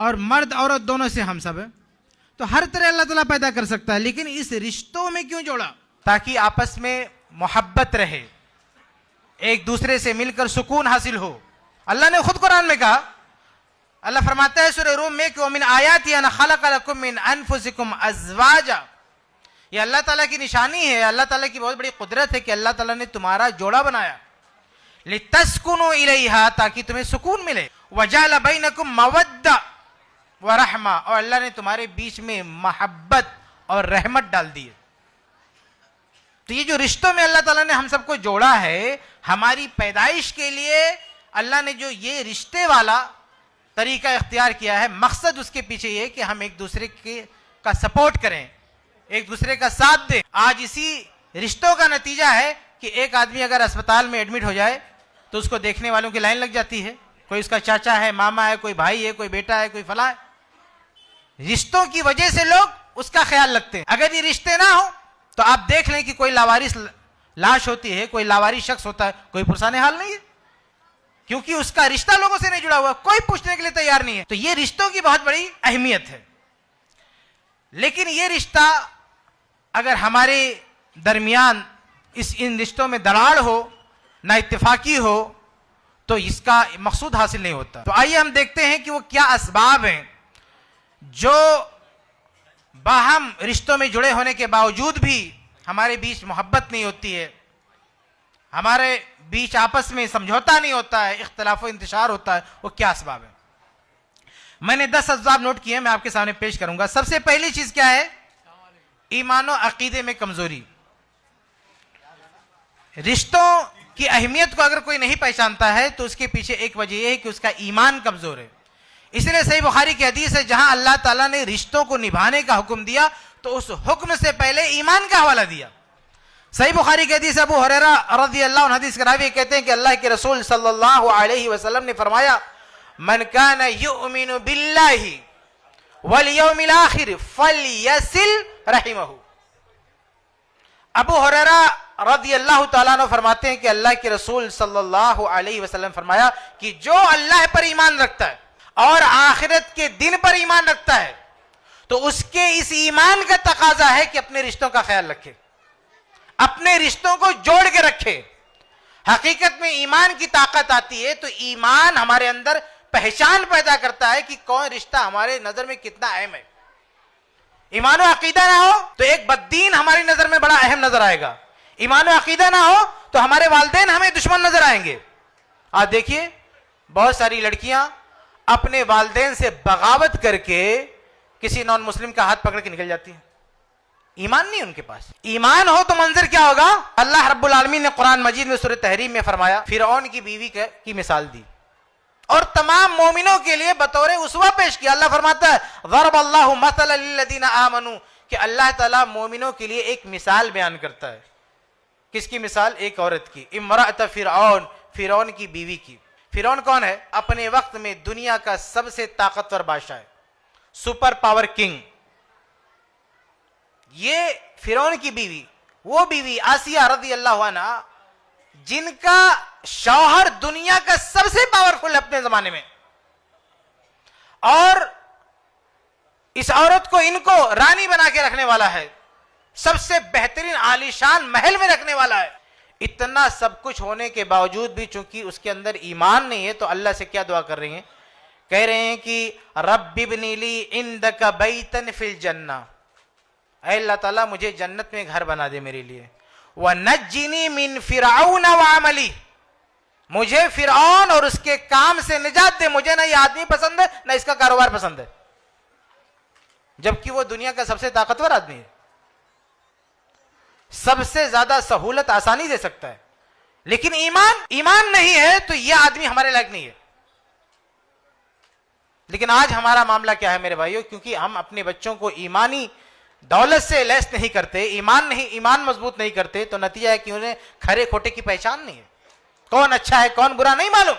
और मर्द औरत दोनों से हम सब है, तो हर तरह अल्लाह ताला पैदा कर सकता है, लेकिन इस रिश्तों में क्यों जोड़ा? ताकि आपस में मोहब्बत रहे, एक दूसरे से मिलकर सुकून हासिल हो। अल्लाह ने खुद कुरान में कहा, अल्लाह फरमाता है सूरह रूम में कि वमिन आयाति अन खलक़ लकुम मिन अनफुसिकुम अज़वाजा, ये अल्लाह ताला की निशानी है, अल्लाह ताला की बहुत बड़ी कुदरत है कि अल्लाह ताला ने तुम्हारा जोड़ा बनाया, लितस्कुनु इलैहा, ताकि तुम्हें सुकून मिले, वजअल बैनकुम मवद्दा व रहमा, और अल्लाह ने तुम्हारे बीच में मोहब्बत और रहमत डाल दी है। तो ये जो रिश्तों में अल्लाह ताला ने हम सबको जोड़ा है, हमारी पैदाइश के लिए अल्लाह ने जो ये रिश्ते वाला तरीका इख्तियार किया है, मकसद उसके पीछे ये कि हम एक दूसरे का सपोर्ट करें, एक दूसरे का साथ दें। आज इसी रिश्तों का नतीजा है कि एक आदमी अगर अस्पताल में एडमिट हो जाए तो उसको देखने वालों की लाइन लग जाती है, कोई उसका चाचा है, मामा है, कोई भाई है, कोई बेटा है, कोई फला है। रिश्तों की वजह से लोग उसका ख्याल रखते हैं। अगर ये रिश्ते ना हो तो आप देख लें कि कोई लावारिस लाश होती है, कोई लावारिस शख्स होता है, कोई पुरसाने हाल नहीं है, क्योंकि उसका रिश्ता लोगों से नहीं जुड़ा हुआ, कोई पूछने के लिए तैयार नहीं है। तो ये रिश्तों की बहुत बड़ी अहमियत है। लेकिन ये रिश्ता अगर हमारे दरमियान इन रिश्तों में दरार हो, ना इत्तेफाकी हो, तो इसका मकसूद हासिल नहीं होता। तो आइए हम देखते हैं कि वो क्या असबाब हैं जो बाहम रिश्तों में जुड़े होने के बावजूद भी हमारे बीच मोहब्बत नहीं होती है, हमारे बीच आपस में समझौता नहीं होता है, इख्तिलाफ इंतशार होता है। वो क्या असबाब है? मैंने 10 असबाब नोट किए, मैं आपके सामने पेश करूंगा। सबसे पहली चीज क्या है? ईमान और अकीदे में कमजोरी। रिश्तों की अहमियत को अगर कोई नहीं पहचानता है तो उसके पीछे एक वजह यह है कि उसका ईमान कमजोर है। इसलिए सही बुखारी की हदीस है, जहां अल्लाह ताला ने रिश्तों को निभाने का हुक्म दिया तो उस हुक्म से पहले ईमान का हवाला दिया। सही बुखारी की हदीस अबू हुरैरा रज़ी अल्लाह अन्हु हदीस करावी कहते हैं कि अल्लाह के रसूल सल्लल्लाहु अलैहि वसल्लम ने फरमाया, मन कान युमिनु बिल्लाहि वल यौमिल आखिर फलयसिल रहिमहु। अबू हुरैरा रज़ी अल्लाह तआला अन्हु फरमाते हैं कि अल्लाह के रसूल सल्लल्लाहु अलैहि वसल्लम फरमाया कि जो अल्लाह पर ईमान रखता है और आखिरत के दिन पर ईमान रखता है तो उसके इस ईमान का तकाजा है कि अपने रिश्तों का ख्याल रखे, अपने रिश्तों को जोड़ के रखे। हकीकत में ईमान की ताकत आती है तो ईमान हमारे अंदर पहचान पैदा करता है कि कौन रिश्ता हमारे नजर में कितना अहम है। ईमान और अकीदा ना हो तो एक बद्दीन हमारी नजर में बड़ा अहम नजर आएगा, ईमान और अकीदा ना हो तो हमारे वालिदैन हमें दुश्मन नजर आएंगे। आज देखिए बहुत सारी लड़कियां अपने वालिदैन से बगावत करके किसी नॉन मुस्लिम का हाथ पकड़ के निकल जाती हैं, ईमान नहीं उनके पास। ईमान हो तो मंजर क्या होगा? अल्लाह रब्बुल आलमीन ने कुरान मजीद में सूरह तहरीम में फरमाया, फिरऔन की बीवी की मिसाल दी और तमाम मोमिनों के लिए बतौर उसवा पेश किया। अल्लाह फरमाता है, ज़रबल्लाहु मसलन लिल्लज़ीना आमनू, कि अल्लाह ताला मोमिनों के लिए एक मिसाल बयान करता है। किसकी मिसाल? एक औरत की, इम्राअत फिरऔन, फिरौन की बीवी की। फिरौन कौन है? अपने वक्त में दुनिया का सबसे ताकतवर बादशाह है, सुपर पावर किंग। ये फिरौन की बीवी, वो बीवी आसिया रज़ी अल्लाह अन्हा, जिनका शौहर दुनिया का सबसे पावरफुल अपने जमाने में, और इस औरत को इनको रानी बना के रखने वाला है, सबसे बेहतरीन आलीशान महल में रखने वाला है। इतना सब कुछ होने के बावजूद भी चूंकि उसके अंदर ईमान नहीं है तो अल्लाह से क्या दुआ कर रही हैं? कह रहे हैं कि रब्बिब्नी ली इंदका बैतन फिल जन्ना, ऐ अल्लाह ताला मुझे जन्नत में घर बना दे मेरे लिए। व नज्जिनी मिन फिरऔन व अमली, मुझे फिरऔन और उसके काम से निजात दे। मुझे ना ये आदमी पसंद है ना इसका कारोबार पसंद है, जबकि वो दुनिया का सबसे ताकतवर आदमी है, सबसे ज्यादा सहूलत आसानी दे सकता है, लेकिन ईमान नहीं है तो यह आदमी हमारे लायक नहीं है। लेकिन आज हमारा मामला क्या है मेरे भाइयों? क्योंकि हम अपने बच्चों को ईमानी दौलत से लैस नहीं करते, ईमान मजबूत नहीं करते, तो नतीजा है कि उन्हें खरे खोटे की पहचान नहीं है, कौन अच्छा है कौन बुरा नहीं मालूम।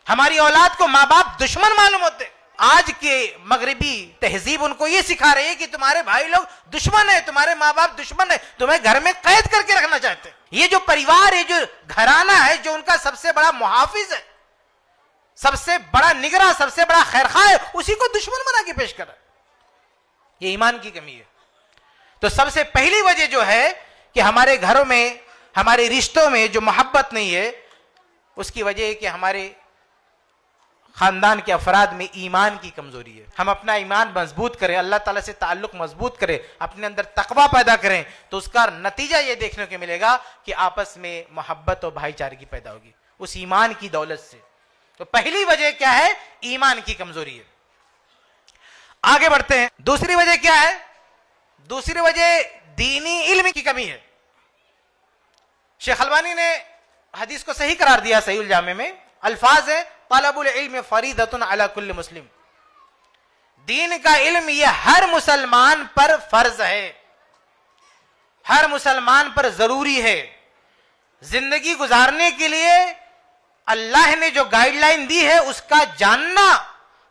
हमारी औलाद को माँ बाप दुश्मन मालूम होते। आज के मगरिबी तहजीब उनको ये सिखा रही है कि तुम्हारे भाई लोग दुश्मन है, तुम्हारे माँ बाप दुश्मन है, तुम्हें घर में कैद करके रखना चाहते हैं। ये जो परिवार है, जो घराना है, जो उनका सबसे बड़ा मुहाफिज है, सबसे बड़ा निगरा, सबसे बड़ा खैरखा है, उसी को दुश्मन बना के पेश कर रहा है। ये ईमान की कमी है। तो सबसे पहली वजह जो है कि हमारे घरों में, हमारे रिश्तों में जो मोहब्बत नहीं है, उसकी वजह है कि हमारे खानदान के अफराद में ईमान की कमजोरी है। हम अपना ईमान मजबूत करें, अल्लाह ताला से ताल्लुक मजबूत करें, अपने अंदर तकवा पैदा करें, तो उसका नतीजा यह देखने को मिलेगा कि आपस में मोहब्बत और भाईचारे पैदा होगी उस ईमान की दौलत से। तो पहली वजह क्या है? ईमान की कमजोरी है। आगे बढ़ते हैं। दूसरी वजह क्या है? दूसरी वजह दीनी इल्म की कमी है। शेख अलबानी ने हदीस को सही करार दिया सहीहुल जामे में, अल्फाज है तलबुल इल्म फरीदतुन अला कुल्ल मुस्लिम। दीन का इल्म यह हर मुसलमान पर फर्ज है, हर मुसलमान पर जरूरी है। जिंदगी गुजारने के लिए अल्लाह ने जो गाइडलाइन दी है उसका जानना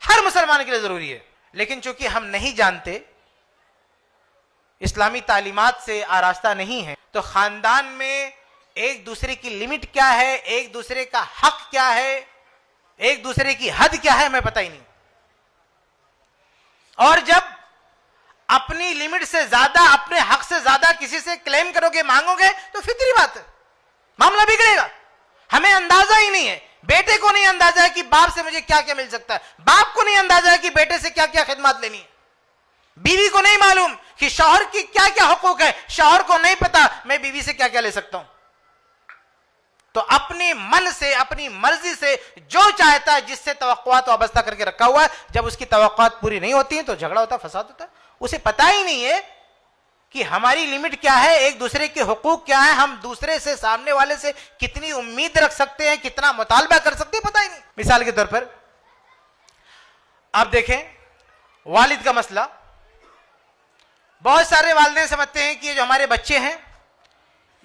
हर मुसलमान के लिए जरूरी है। लेकिन चूंकि हम नहीं जानते, इस्लामी तालीमात से आरास्ता नहीं है, तो खानदान में एक दूसरे की लिमिट क्या है, एक दूसरे का हक क्या है, एक दूसरे की हद क्या है, हमें पता ही नहीं। और जब अपनी लिमिट से ज्यादा, अपने हक से ज्यादा किसी से क्लेम करोगे, मांगोगे, तो फितरी बात है, मामला बिगड़ेगा। हमें अंदाजा ही नहीं है, बेटे को नहीं अंदाजा है कि बाप से मुझे क्या क्या मिल सकता है, बाप को नहीं अंदाजा है कि बेटे से क्या क्या खिदमत लेनी है, बीवी को नहीं मालूम कि शौहर की क्या क्या हुकूक है, शौहर को नहीं पता मैं बीवी से क्या क्या ले सकता हूं। तो अपने मन से, अपनी मर्जी से जो चाहता है, जिससे तवक्कुआत वाबस्ता करके रखा हुआ है, जब उसकी तवक्कुआत पूरी नहीं होती है तो झगड़ा होता है, फसाद होता है। उसे पता ही नहीं है कि हमारी लिमिट क्या है, एक दूसरे के हुकूक क्या है, हम दूसरे से, सामने वाले से कितनी उम्मीद रख सकते हैं, कितना मुतालबा कर सकते हैं, पता ही नहीं। मिसाल के तौर पर आप देखें वालिद का मसला। बहुत सारे वालिदैन समझते हैं कि ये जो हमारे बच्चे हैं,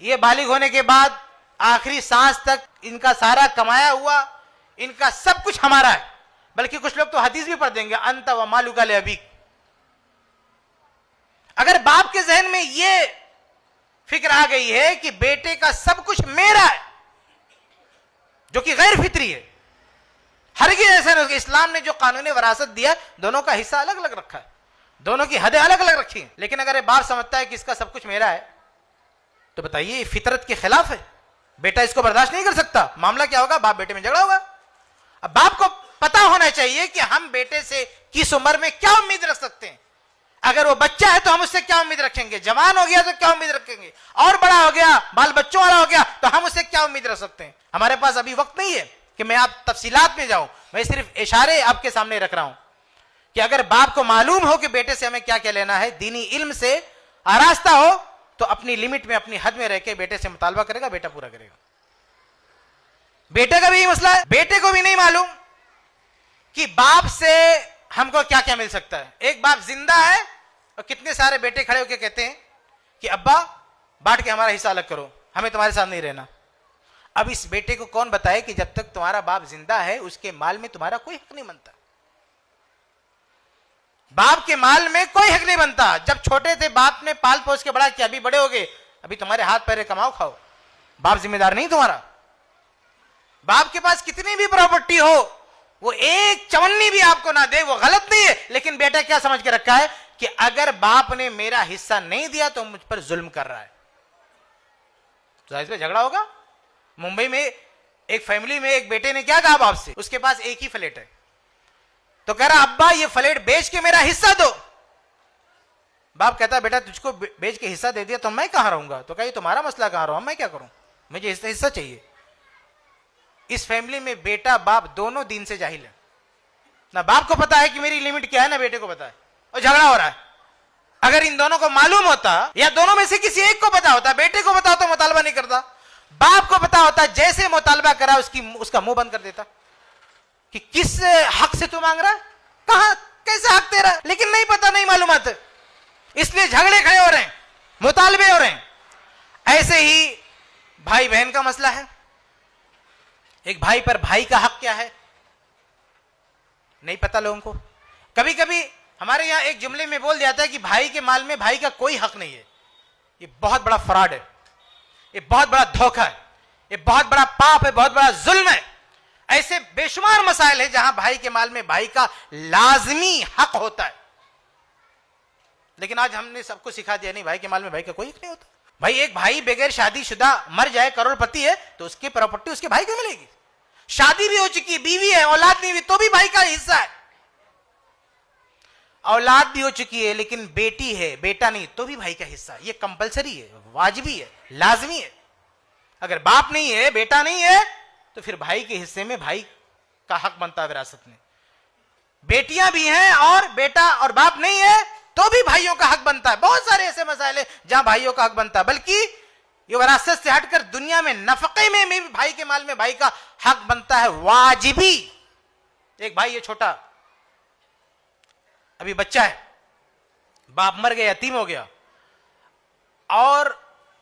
ये बालिग होने के बाद आखिरी सांस तक इनका सारा कमाया हुआ, इनका सब कुछ हमारा है। बल्कि कुछ लोग तो हदीस भी पढ़ देंगे, अंत व मालुका ले अबीक। अगर बाप के जहन में यह फिक्र आ गई है कि बेटे का सब कुछ मेरा है, जो कि गैर फितरी है, हरगिज़ ऐसा नहीं। इस्लाम ने जो कानूनी वरासत दिया, दोनों का हिस्सा अलग अलग रखा है, दोनों की हदें अलग अलग रखी हैं। लेकिन अगर बाप समझता है कि इसका सब कुछ मेरा है, तो बताइए फितरत के खिलाफ है। बेटा इसको बर्दाश्त नहीं कर सकता, मामला क्या होगा? बाप बेटे में झगड़ा होगा। अब बाप को पता होना चाहिए कि हम बेटे से किस उम्र में क्या उम्मीद रख सकते हैं। अगर वो बच्चा है तो हम उससे क्या उम्मीद रखेंगे, जवान हो गया तो क्या उम्मीद रखेंगे, और बड़ा हो गया, बाल बच्चों वाला हो गया, तो हम उससे क्या उम्मीद रख सकते हैं। हमारे पास अभी वक्त नहीं है कि मैं आप तफसीलात में जाऊं, मैं सिर्फ इशारे आपके सामने रख रहा हूं कि अगर बाप को मालूम हो कि बेटे से हमें क्या क्या लेना है, दीनी इल्म से आरास्ता हो, तो अपनी लिमिट में, अपनी हद में रह के बेटे से मुतालबा करेगा, बेटा पूरा करेगा। बेटे का भी यही मसला है, बेटे को भी नहीं मालूम कि बाप से हमको क्या क्या मिल सकता है। एक बाप जिंदा है और कितने सारे बेटे खड़े होकर कहते हैं कि अब्बा बांट के हमारा हिस्सा अलग करो, हमें तुम्हारे साथ नहीं रहना। अब इस बेटे को कौन बताए कि जब तक तुम्हारा बाप जिंदा है उसके माल में तुम्हारा कोई हक नहीं बनता। बाप के माल में कोई हक नहीं बनता। जब छोटे थे बाप ने पाल पोस के बड़ा किया, अभी बड़े हो गए, अभी तुम्हारे हाथ पैरे कमाओ खाओ, बाप जिम्मेदार नहीं तुम्हारा। बाप के पास कितनी भी प्रॉपर्टी हो, वो एक चवन्नी भी आपको ना दे, वो गलत नहीं है। लेकिन बेटा क्या समझ के रखा है कि अगर बाप ने मेरा हिस्सा नहीं दिया तो मुझ पर जुल्म कर रहा है, तो जाहिर है झगड़ा होगा। मुंबई में एक फैमिली में एक बेटे ने क्या कहा बाप से, उसके पास एक ही फ्लैट है, तो कह रहा अब्बा ये फ्लैट बेच के मेरा हिस्सा दो। बाप कहता बेटा तुझको बेच के हिस्सा दे दिया तो मैं कहां रहूंगा, तो कहा तुम्हारा मसला, कहां रहूं, मैं क्या करूं, मुझे हिस्सा चाहिए। इस फैमिली में बेटा बाप दोनों दीन से जाहिल है, ना बाप को पता है कि मेरी लिमिट क्या है, ना बेटे को पता है, और झगड़ा हो रहा है। अगर इन दोनों को मालूम होता, या दोनों में से किसी एक को पता होता, बेटे को पता होता मुतालबा नहीं करता, बाप को पता होता जैसे मुतालबा करा उसका मुंह बंद कर देता कि किस हक से तू मांग रहा है, कहां कैसे हक तेरा, लेकिन नहीं पता, नहीं मालूमात, इसलिए झगड़े खड़े हो रहे हैं, मुतालबे हो रहे हैं। ऐसे ही भाई बहन का मसला है, एक भाई पर भाई का हक क्या है नहीं पता लोगों को। कभी कभी हमारे यहां एक जुमले में बोल जाता है कि भाई के माल में भाई का कोई हक नहीं है। ये बहुत बड़ा फ्रॉड है, ये बहुत बड़ा धोखा है, ये बहुत बड़ा पाप है, बहुत बड़ा जुल्म है। ऐसे बेशुमार मसाइल है जहां भाई के माल में भाई का लाजमी हक होता है। लेकिन आज हमने सबको सिखा दिया नहीं, भाई के माल में भाई का कोई हक नहीं होता। भाई एक भाई बगैर शादीशुदा मर जाए, करोड़पति है, तो उसकी प्रॉपर्टी उसके भाई को मिलेगी। शादी भी हो चुकी है, बीवी है, औलाद नहीं हुई, तो भी भाई का हिस्सा है। औलाद भी हो चुकी है लेकिन बेटी है, बेटा नहीं, तो भी भाई का हिस्सा है। ये कंपलसरी है, वाजिबी है, लाजमी है। अगर बाप नहीं है, बेटा नहीं है, तो फिर भाई के हिस्से में भाई का हक बनता है विरासत में। बेटियां भी हैं और बेटा और बाप नहीं है, तो भी भाइयों का हक बनता है। बहुत सारे ऐसे मसाइल हैं जहां भाइयों का हक बनता है। बल्कि ये विरासत से हटकर दुनिया में नफके में भी भाई के माल में भाई का हक बनता है, वाजिबी। एक भाई है छोटा, अभी बच्चा है, बाप मर गया, यतीम हो गया, और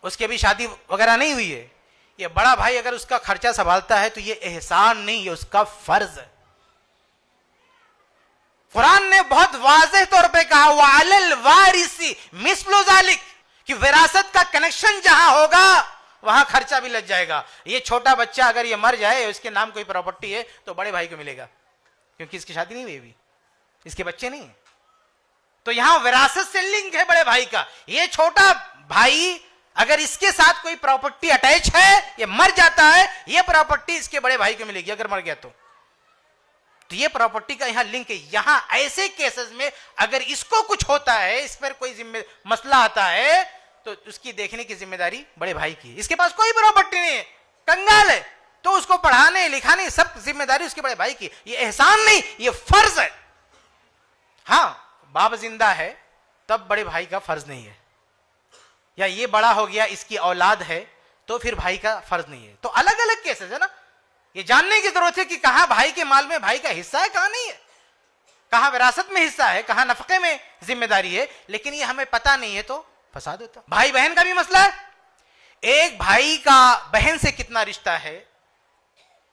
उसकी अभी शादी वगैरह नहीं हुई है। ये बड़ा भाई अगर उसका खर्चा संभालता है तो ये एहसान नहीं, ये उसका फर्ज है। कुरान ने बहुत वाज़ेह तौर पे कहा, वालल वारिसी मिस्लु ज़ालिक, कि विरासत का कनेक्शन जहां होगा वहां खर्चा भी लग जाएगा। ये छोटा बच्चा अगर ये मर जाए, उसके नाम कोई प्रॉपर्टी है, तो बड़े भाई को मिलेगा, क्योंकि इसकी शादी नहीं हुई अभी, इसके बच्चे नहीं है। तो यहां विरासत से लिंक है बड़े भाई का। ये छोटा भाई अगर इसके साथ कोई प्रॉपर्टी अटैच है, ये मर जाता है, ये प्रॉपर्टी इसके बड़े भाई को मिलेगी अगर मर गया तो ये प्रॉपर्टी का यहां लिंक है। यहां ऐसे केसेस में अगर इसको कुछ होता है, इस पर कोई मसला आता है, तो उसकी देखने की जिम्मेदारी बड़े भाई की। इसके पास कोई प्रॉपर्टी नहीं है, कंगाल है, तो उसको पढ़ाने लिखाने सब जिम्मेदारी उसके बड़े भाई की। ये एहसान नहीं, ये फर्ज है। हां, बाप जिंदा है तब बड़े भाई का फर्ज नहीं है, या ये बड़ा हो गया, इसकी औलाद है, तो फिर भाई का फर्ज नहीं है। तो अलग अलग केसेस है ना, ये जानने की जरूरत है कि कहां भाई के माल में भाई का हिस्सा है, कहां नहीं है, कहां विरासत में हिस्सा है, कहां नफके में जिम्मेदारी है। लेकिन ये हमें पता नहीं है तो फसाद होता। भाई बहन का भी मसला है, एक भाई का बहन से कितना रिश्ता है,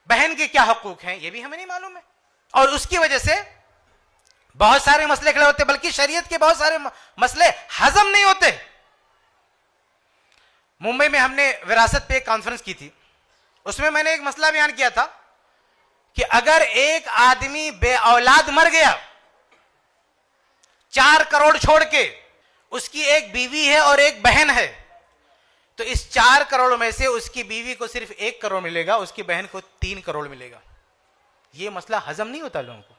बहन के क्या हकूक हैं, ये भी हमें नहीं मालूम है, और उसकी वजह से बहुत सारे मसले खड़े होते, बल्कि शरीयत के बहुत सारे मसले हजम नहीं होते। मुंबई में हमने विरासत पे एक कॉन्फ्रेंस की थी, उसमें मैंने एक मसला बयान किया था कि अगर एक आदमी बे औलाद मर गया, 4 करोड़ छोड़ के, उसकी एक बीवी है और एक बहन है, तो इस 4 करोड़ में से उसकी बीवी को सिर्फ 1 करोड़ मिलेगा, उसकी बहन को 3 करोड़ मिलेगा। यह मसला हजम नहीं होता लोगों को।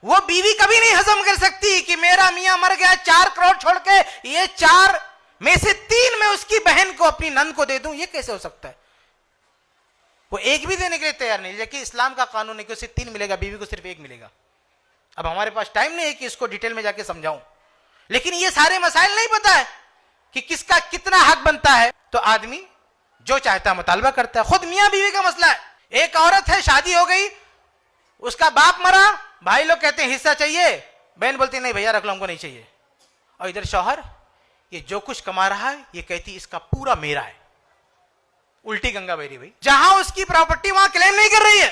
वो बीवी कभी नहीं हजम कर सकती कि मेरा मियां मर गया, 4 करोड़ छोड़ के, ये 4 में से 3 में उसकी बहन को, अपनी नंद को दे दूं, ये कैसे हो सकता है। वो एक भी देने के लिए तैयार नहीं, लेकिन इस्लाम का कानून है कि उसे 3 मिलेगा, बीवी को सिर्फ 1 मिलेगा। अब हमारे पास टाइम नहीं है कि इसको डिटेल में जाके समझाऊं, लेकिन ये सारे मसाइल नहीं पता है कि किसका कितना हक बनता है, तो आदमी जो चाहता है मुतालबा करता है। खुद मियां बीवी का मसला है, एक औरत है, शादी हो गई, उसका बाप मरा, भाई लोग कहते हैं हिस्सा चाहिए, बहन बोलती नहीं भैया रख लो, हमको नहीं चाहिए। और इधर शौहर ये जो कुछ कमा रहा है, ये कहती इसका पूरा मेरा है। उल्टी गंगा बह रही भाई, जहां उसकी प्रॉपर्टी वहां क्लेम नहीं कर रही है,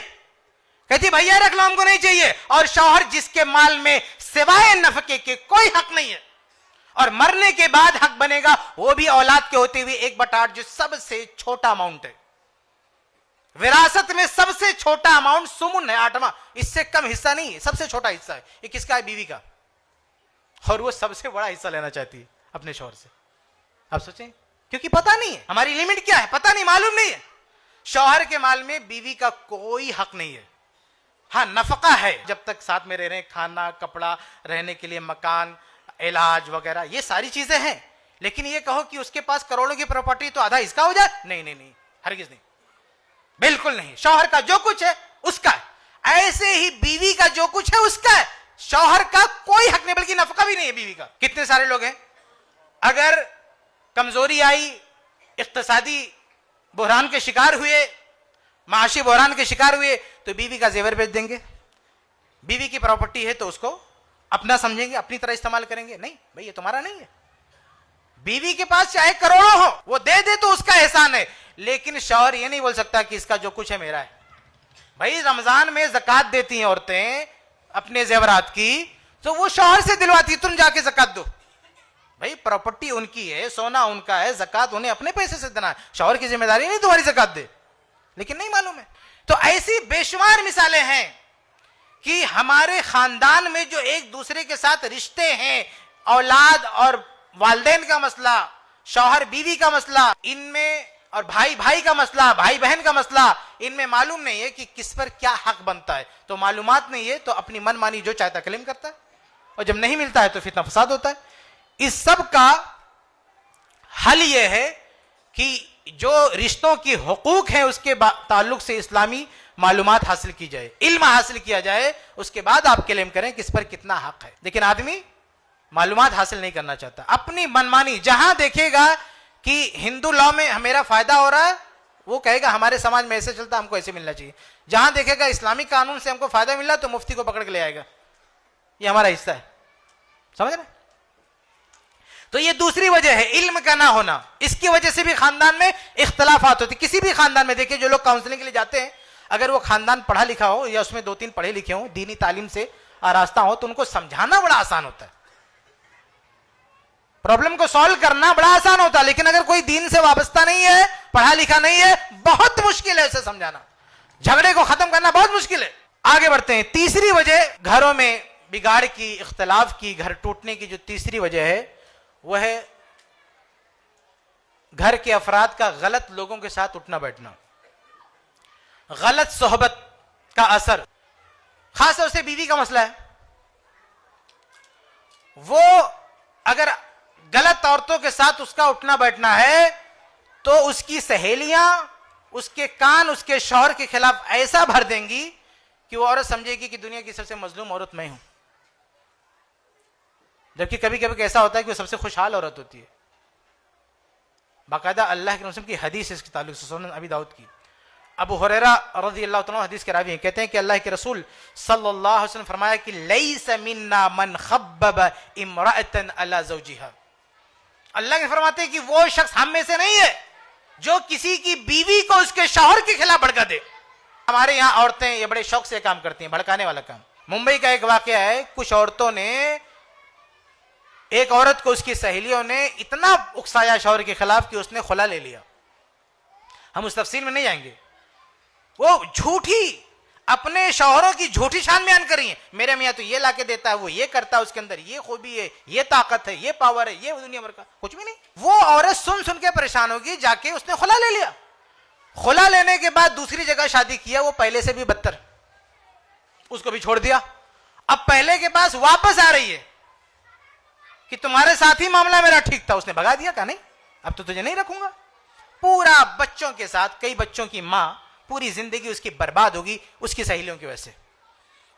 कहती भैया रख लो, हमको नहीं चाहिए। और शौहर जिसके माल में सिवाय नफके के कोई हक नहीं है, और मरने के बाद हक बनेगा, वो भी औलाद के होते हुए 1/8, जो सबसे छोटा अमाउंट है। विरासत में सबसे छोटा अमाउंट सुमुन है, 8वां, इससे कम हिस्सा नहीं है, सबसे छोटा हिस्सा है। ये किसका है? बीवी का। और वो सबसे बड़ा हिस्सा लेना चाहती है अपने शौहर से। आप सोचें, क्योंकि पता नहीं है हमारी लिमिट क्या है, पता नहीं, मालूम नहीं है। शौहर के माल में बीवी का कोई हक नहीं है। हाँ, नफका है, जब तक साथ में रह रहे हैं, खाना, कपड़ा, रहने के लिए मकान, इलाज वगैरह, ये सारी चीजें हैं। लेकिन ये कहो कि उसके पास करोड़ों की प्रॉपर्टी तो आधा इसका हो जाए, नहीं नहीं नहीं, हरगिज नहीं, बिल्कुल नहीं। शौहर का जो कुछ है उसका है, ऐसे ही बीवी का जो कुछ है उसका है। शौहर का कोई हक नहीं, बल्कि नफका भी नहीं है बीवी का। कितने सारे लोग हैं, अगर कमजोरी आई, इक्तिसादी बुहरान के शिकार हुए, माशी बुहरान के शिकार हुए, तो बीवी का जेवर बेच देंगे। बीवी की प्रॉपर्टी है तो उसको अपना समझेंगे, अपनी तरह इस्तेमाल करेंगे। नहीं भाई, ये तुम्हारा नहीं है। बीवी के पास चाहे करोड़ों हो, वो दे दे तो उसका एहसान है, लेकिन शौहर ये नहीं बोल सकता कि इसका जो कुछ है मेरा है। भाई रमजान में ज़कात देती हैं औरतें अपने जेवरात की, तो वो शौहर से दिलवाती, तुम जाके ज़कात दो। भाई प्रॉपर्टी उनकी है, सोना उनका है, ज़कात उन्हें अपने पैसे से देना है, शौहर की जिम्मेदारी नहीं तुम्हारी ज़कात दे। लेकिन नहीं मालूम है। तो ऐसी बेशुमार मिसालें हैं कि हमारे खानदान में जो एक दूसरे के साथ रिश्ते हैं, औलाद और वालिदैन का मसला, शौहर बीवी का मसला, इनमें और भाई भाई का मसला, भाई बहन का मसला, इनमें मालूम नहीं है कि किस पर क्या हक बनता है। तो मालूमात नहीं है तो अपनी मनमानी जो चाहता क्लेम करता है, और जब नहीं मिलता है तो फितना फसाद होता है। इस सब का हल यह है कि जो रिश्तों की हुकूक है उसके ताल्लुक से इस्लामी मालूमात हासिल की जाए, इल्म हासिल किया जाए, उसके बाद आप क्लेम करें किस पर कितना हक है। लेकिन आदमी मालूमात हासिल नहीं करना चाहता, अपनी मनमानी, जहां देखेगा कि हिंदू लॉ में मेरा फायदा हो रहा है वो कहेगा हमारे समाज में ऐसे चलता, हमको ऐसे मिलना चाहिए। जहां देखेगा इस्लामिक कानून से हमको फायदा मिल रहा तो मुफ्ती को पकड़ के ले आएगा, ये हमारा हिस्सा है। समझ रहे? तो ये दूसरी वजह है इल्म का ना होना। इसकी वजह से भी खानदान में इख्तलाफात होती। किसी भी खानदान में देखिए, जो लोग काउंसलिंग के लिए जाते हैं, अगर वो खानदान पढ़ा लिखा हो या उसमें 2-3 पढ़े लिखे हो, दीनी तालीम से आरास्ता हो, तो उनको समझाना बड़ा आसान होता है, प्रॉब्लम को सॉल्व करना बड़ा आसान होता है। लेकिन अगर कोई दीन से वाबस्ता नहीं है, पढ़ा लिखा नहीं है, बहुत मुश्किल है उसे समझाना, झगड़े को खत्म करना बहुत मुश्किल है। आगे बढ़ते हैं। तीसरी वजह घरों में बिगाड़ की, इख्तलाफ की, घर टूटने की जो तीसरी वजह है वह है घर के अफराद का गलत लोगों के साथ उठना बैठना, गलत सोहबत का असर। खास तौर से बीवी का मसला है, वो अगर गलत औरतों के साथ उसका उठना बैठना है तो उसकी सहेलियां उसके कान उसके शौहर के खिलाफ ऐसा भर देंगी कि वो औरत समझेगी कि दुनिया की सबसे मजलूम औरत मैं हूं। जबकि कभी कभी ऐसा होता है कि वो सबसे खुशहाल औरत होती है। बाकायदा अल्लाह के रसूल की हदीस इसके ताल्लुक से सुनन अबी दाऊद की, अबू हुरैरा रज़ियल्लाहु तआला हदीस के रावी हैं, कहते हैं कि अल्लाह के रसूल सल्लल्लाहु अलैहि वसल्लम फरमाया कि लैसा मिन्ना मन खब्बब इम्राअतन अला ज़ौजिहा। अल्लाह के फरमाते हैं कि वो शख्स हम में से नहीं है जो किसी की बीवी को उसके शौहर के खिलाफ भड़का दे। हमारे यहाँ औरतें ये बड़े शौक से काम करती हैं, भड़काने वाला काम। मुंबई का एक वाकया है, कुछ औरतों ने एक औरत को उसकी सहेलियों ने इतना उकसाया शौहर के खिलाफ कि उसने खुला ले लिया। हम उस तफसील में नहीं जाएंगे। वो झूठी, अपने शौहरों की झूठी शान बयान करी है, मेरे मियाँ तो ये लाके देता है, वो ये करता है, उसके अंदर ये खूबी है, ये ताकत है, ये पावर है, ये दुनिया भर का कुछ भी नहीं। वो औरत सुन सुन के परेशान होगी, जाके उसने खुला ले लिया। खुला लेने के बाद दूसरी जगह शादी किया, वो पहले से भी बदतर, उसको भी छोड़ दिया। अब पहले के पास वापस आ रही है कि तुम्हारे साथ ही मामला मेरा ठीक था, उसने भगा दिया, कहा नहीं अब तो तुझे नहीं रखूंगा। पूरा बच्चों के साथ, कई बच्चों की मां पूरी जिंदगी उसकी बर्बाद होगी उसकी सहेलियों की वजह से,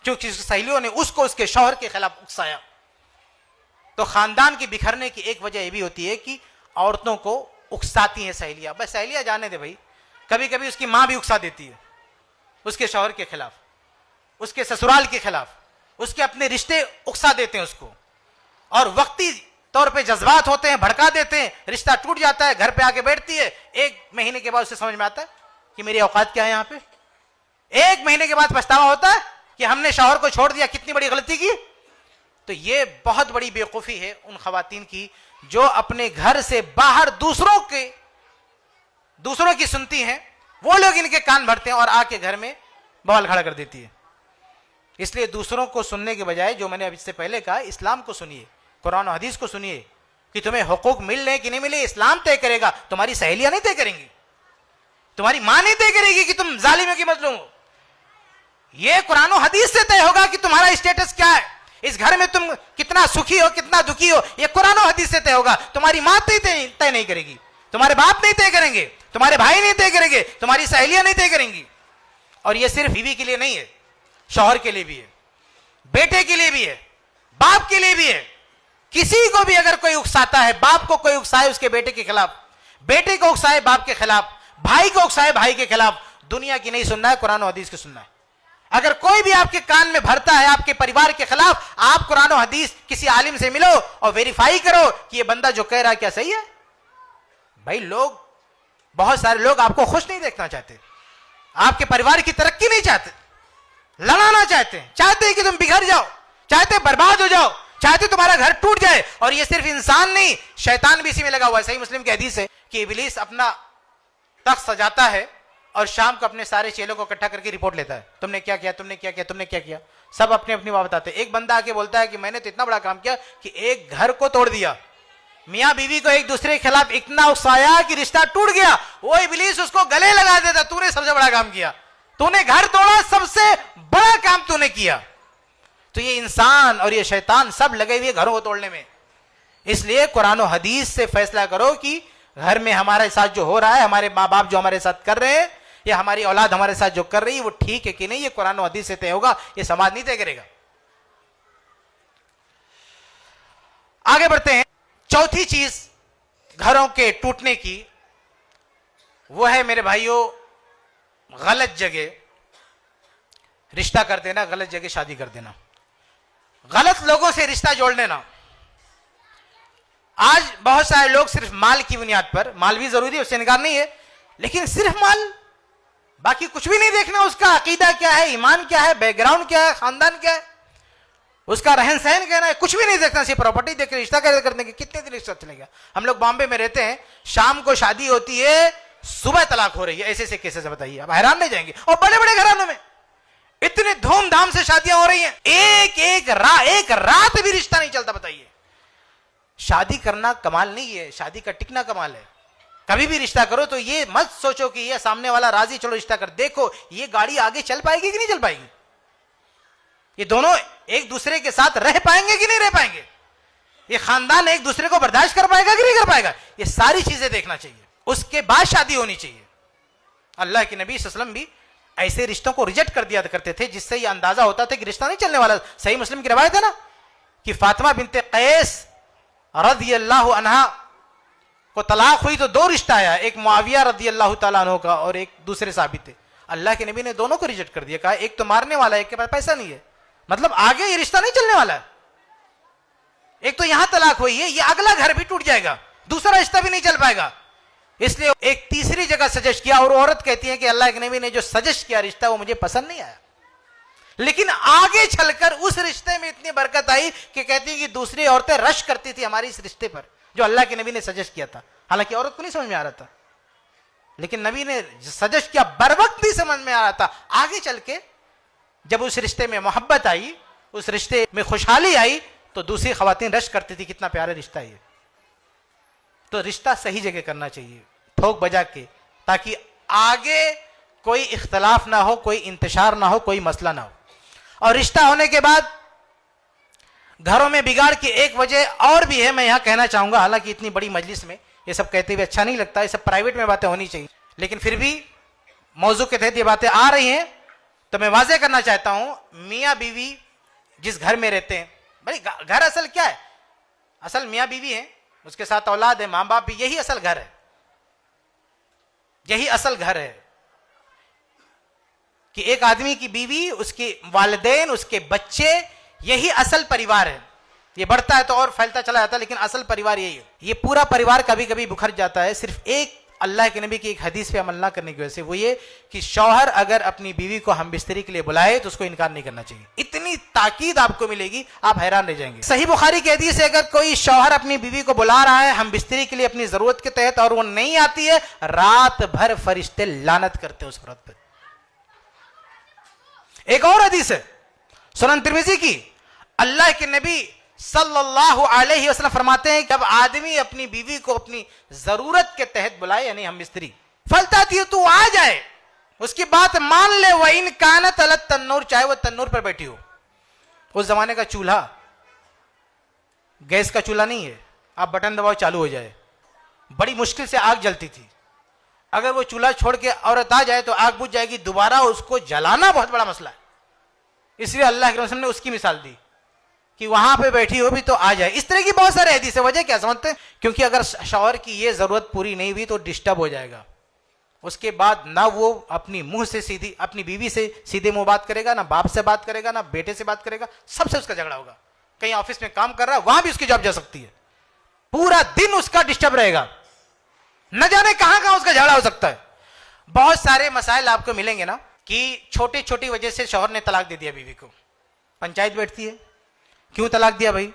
क्योंकि उसकी सहेलियों ने उसको उसके शौहर के खिलाफ उकसाया। तो खानदान की बिखरने की एक वजह यह भी होती है कि औरतों को उकसाती हैं सहेलियां। बस सहेलियां जाने दे भाई, कभी कभी उसकी मां भी उकसा देती है उसके शौहर के खिलाफ, उसके ससुराल के खिलाफ, उसके अपने रिश्ते उकसा देते हैं उसको, और वक्ती तौर पे जज्बात होते हैं, भड़का देते हैं, रिश्ता टूट जाता है, घर पे आके बैठती है, 1 महीने के बाद उसे समझ में आता है कि मेरी औकात क्या है यहाँ पे। 1 महीने के बाद पछतावा होता है कि हमने शौहर को छोड़ दिया, कितनी बड़ी गलती की। तो ये बहुत बड़ी बेवकूफी है उन खवातीन की जो अपने घर से बाहर दूसरों की सुनती हैं, वो लोग इनके कान भरते हैं और आके घर में बवाल खड़ा कर देती है। इसलिए दूसरों को सुनने के बजाय, जो मैंने अभी इससे पहले कहा, इस्लाम को सुनिए, कुरान और हदीस को सुनिए कि तुम्हें हुकूक मिल रहे कि नहीं मिले, इस्लाम तय करेगा, तुम्हारी सहेलियां नहीं तय करेंगी, तुम्हारी मां नहीं तय करेगी कि तुम जालिमों की मजलूम हो। यह कुरान और हदीस से तय होगा कि तुम्हारा स्टेटस क्या है, इस घर में तुम कितना सुखी हो, कितना दुखी हो, यह कुरान और हदीस से तय होगा। तुम्हारी मां तय नहीं करेगी, तुम्हारे बाप नहीं तय करेंगे, तुम्हारे भाई नहीं तय करेंगे, तुम्हारी सहेलियां नहीं तय करेंगी। और यह सिर्फ बीवी के लिए नहीं है, शौहर के लिए भी है, बेटे के लिए भी है, बाप के लिए भी है। किसी को भी अगर कोई उकसाता है, बाप को कोई उकसाए उसके बेटे के खिलाफ, बेटे को उकसाए बाप के खिलाफ, भाई को उकसाए भाई के खिलाफ, दुनिया की नहीं सुनना है, कुरान और हदीस की सुनना है। अगर कोई भी आपके कान में भरता है आपके परिवार के खिलाफ, आप कुरान और हदीस किसी आलिम से मिलो और वेरीफाई करो कि यह बंदा जो कह रहा है क्या सही है। भाई लोग, बहुत सारे लोग आपको खुश नहीं देखना चाहते, आपके परिवार की तरक्की नहीं चाहते, लड़ाना चाहते हैं, चाहते हैं कि तुम बिखर जाओ, चाहते बर्बाद हो जाओ, चाहते तुम्हारा घर टूट जाए। और ये सिर्फ इंसान नहीं, शैतान भी इसी में लगा हुआ है। सही मुस्लिम की हदीस है कि इब्लीस अपना तख्त सजाता है और शाम को अपने सारे चेलों को इकट्ठा करके रिपोर्ट लेता है, तुमने क्या किया, तुमने क्या किया, तुमने क्या किया। सब अपने अपनी बात बताते हैं। एक बंदा आके बोलता है कि मैंने तो इतना बड़ा काम किया कि एक घर को तोड़ दिया, मियां बीवी को एक दूसरे के खिलाफ इतना उकसाया कि रिश्ता टूट गया। वो इब्लीस उसको गले लगा देता, तूने सबसे बड़ा काम किया, तूने घर तोड़ा, सबसे बड़ा काम तूने किया। तो ये इंसान और ये शैतान सब लगे हुए घरों को तोड़ने में। इसलिए कुरान और हदीस से फैसला करो कि घर में हमारे साथ जो हो रहा है, हमारे माँ बाप जो हमारे साथ कर रहे हैं, या हमारी औलाद हमारे साथ जो कर रही है, वो ठीक है कि नहीं। ये कुरान और हदीस से तय होगा, ये समाज नहीं तय करेगा। आगे बढ़ते हैं। चौथी चीज घरों के टूटने की, वो है मेरे भाइयों गलत जगह रिश्ता कर देना, गलत जगह शादी कर देना, गलत लोगों से रिश्ता जोड़ लेना। आज बहुत सारे लोग सिर्फ माल की बुनियाद पर, माल भी जरूरी है, उससे इनकार नहीं है, लेकिन सिर्फ माल, बाकी कुछ भी नहीं देखना। उसका अकीदा क्या है, ईमान क्या है, बैकग्राउंड क्या है, खानदान क्या है, उसका रहन सहन क्या है, कुछ भी नहीं देखना। सिर्फ प्रॉपर्टी देख के रिश्ता कैसे करने के, कितने दिन रिश्ता चलेगा। हम लोग बॉम्बे में रहते हैं, शाम को शादी होती है, सुबह तलाक हो रही है। ऐसे ऐसे केसेस बताइए, अब हैरान नहीं जाएंगे। और बड़े बड़े घरानों में इतने धूमधाम से शादियां हो रही हैं, एक रात भी रिश्ता नहीं चलता। बताइए, शादी करना कमाल नहीं है, शादी का टिकना कमाल है। कभी भी रिश्ता करो तो ये मत सोचो कि ये सामने वाला राजी, चलो रिश्ता कर। देखो ये गाड़ी आगे चल पाएगी कि नहीं चल पाएगी, ये दोनों एक दूसरे के साथ रह पाएंगे कि नहीं रह पाएंगे, ये खानदान एक दूसरे को बर्दाश्त कर पाएगा कि नहीं कर पाएगा। ये सारी चीजें देखना चाहिए, उसके बाद शादी होनी चाहिए। अल्लाह के नबी सल्लल्लाहु अलैहि वसल्लम भी ऐसे रिश्तों को रिजेक्ट कर दिया करते थे जिससे ये अंदाजा होता था कि रिश्ता नहीं चलने वाला। सही मुस्लिम की रवायत है ना कि फातिमा बिनते कैस रज़ियल्लाहु अन्हा को तलाक हुई तो दो रिश्ता आया, एक मुआविया रज़ियल्लाहु ताला अन्हु का और एक दूसरे साबित थे। अल्लाह के नबी ने दोनों को रिजेक्ट कर दिया, कहा एक तो मारने वाला है, एक के पास पैसा नहीं है, मतलब आगे ये रिश्ता नहीं चलने वाला है। एक तो यहां तलाक हुई है, ये अगला घर भी टूट जाएगा, दूसरा रिश्ता भी नहीं चल पाएगा। इसलिए एक तीसरी जगह सजेस्ट किया, और औरत कहती है कि अल्लाह के नबी ने जो सजेस्ट किया रिश्ता वो मुझे पसंद नहीं आया, लेकिन आगे चलकर उस रिश्ते में इतनी बरकत आई कि कहती है कि दूसरी औरतें रश करती थी हमारी इस रिश्ते पर जो अल्लाह के नबी ने सजेस्ट किया था। हालांकि औरत को नहीं समझ में आ रहा था, लेकिन नबी ने सजेस्ट किया, बर वक्त भी समझ में आ रहा था। आगे चल के जब उस रिश्ते में मोहब्बत आई, उस रिश्ते में खुशहाली आई, तो दूसरी खवातीन रश करती थी, कितना प्यारा रिश्ता है ये। तो रिश्ता सही जगह करना चाहिए, ठोक बजा के, ताकि आगे कोई इख्तलाफ ना हो, कोई इंतशार ना हो, कोई मसला ना हो। और रिश्ता होने के बाद घरों में बिगाड़ की एक वजह और भी है, मैं यहां कहना चाहूंगा। हालांकि इतनी बड़ी मजलिस में ये सब कहते हुए अच्छा नहीं लगता, ये सब प्राइवेट में बातें होनी चाहिए, लेकिन फिर भी मौजू के तहत ये बातें आ रही हैं तो मैं वाज़ेह करना चाहता हूं। मियाँ बीवी जिस घर में रहते हैं, भाई घर असल क्या है, असल मियाँ बीवी है, उसके साथ औलाद है, माँ बाप भी, यही असल घर है, यही असल घर है कि एक आदमी की बीवी, उसके वालिदैन, उसके बच्चे, यही असल परिवार है। ये बढ़ता है तो और फैलता चला जाता है, लेकिन असल परिवार यही है। ये पूरा परिवार कभी कभी बिखर जाता है सिर्फ एक अल्लाह के नबी की एक हदीस पे अमल ना करने की वजह से, वो ये कि शौहर अगर अपनी बीवी को हम बिस्तरी के लिए बुलाए तो उसको इनकार नहीं करना चाहिए। इतनी ताकीद आपको मिलेगी, आप हैरान रह जाएंगे। सही बुखारी की हदीस है, अगर कोई शौहर अपनी बीवी को बुला रहा है हम बिस्तरी के लिए अपनी जरूरत के तहत, और वो नहीं आती है, रात भर फरिश्ते लानत करते हैं उस औरत पर। एक और हदीस है सुनन तिर्मिज़ी की, अल्लाह के नबी सल्लल्लाहु अलैहि वसल्लम फरमाते हैं, जब आदमी अपनी बीवी को अपनी जरूरत के तहत बुलाए, यानी हम मिस्त्री, फलताती है तो आ जाए, उसकी बात मान ले, वह इन कानत अल तन्नूर, चाहे वो तन्नूर पर बैठी हो। उस जमाने का चूल्हा गैस का चूल्हा नहीं है, आप बटन दबाओ चालू हो जाए, बड़ी मुश्किल से आग जलती थी। अगर वो चूल्हा छोड़ के औरत आ जाए तो आग बुझ जाएगी, दोबारा उसको जलाना बहुत बड़ा मसला है। इसलिए अल्लाह के रसूल ने उसकी मिसाल दी कि वहां पे बैठी हो भी तो आ जाए। इस तरह की बहुत सारे हदीस है। वजह क्या समझते हैं? क्योंकि अगर शौहर की ये जरूरत पूरी नहीं हुई तो डिस्टर्ब हो जाएगा, उसके बाद ना वो अपनी मुंह से सीधी अपनी बीवी से सीधे मुंह बात करेगा, ना बाप से बात करेगा, ना बेटे से बात करेगा, सबसे उसका झगड़ा होगा। कहीं ऑफिस में काम कर रहा है, वहां भी उसकी जॉब जा सकती है, पूरा दिन उसका डिस्टर्ब रहेगा, न जाने कहां कहां उसका झगड़ा हो सकता है। बहुत सारे मसाइल आपको मिलेंगे ना कि छोटी छोटी वजह से शौहर ने तलाक दे दिया बीवी को, पंचायत बैठती है, क्यों तलाक दिया भाई?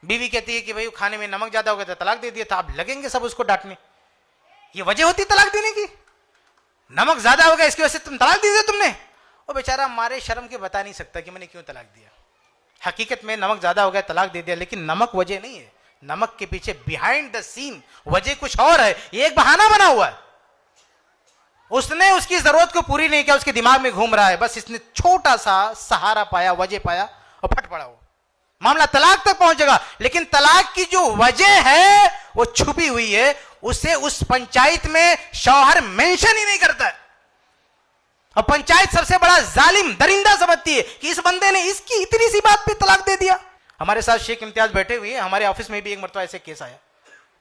बीवी कहती है कि भाई खाने में नमक ज्यादा हो गया था, तलाक दे दिया था। अब लगेंगे सब उसको डांटने, ये वजह होती तलाक देने की? नमक ज्यादा हो गया इसकी वजह से तुम तलाक दे दिया तुमने। वो बेचारा मारे शर्म के बता नहीं सकता कि मैंने क्यों तलाक दिया। हकीकत में नमक ज्यादा हो गया, तलाक दे दिया, लेकिन नमक वजह नहीं है। नमक के पीछे बिहाइंड द सीन वजह कुछ और है। ये एक बहाना बना हुआ है। उसने उसकी जरूरत को पूरी नहीं किया, उसके दिमाग में घूम रहा है, बस इसने छोटा सा सहारा पाया, वजह पाया और फट पड़ा। वो मामला तलाक तक पहुंचेगा, लेकिन तलाक की जो वजह है वो छुपी हुई है। उसे उस पंचायत में शौहर मेंशन ही नहीं करता है, और पंचायत सबसे बड़ा जालिम दरिंदा समझती है कि इस बंदे ने इसकी इतनी सी बात पे तलाक दे दिया। हमारे साथ शेख इम्तियाज बैठे हुए हैं, हमारे ऑफिस में भी एक मरतबा ऐसे केस आया,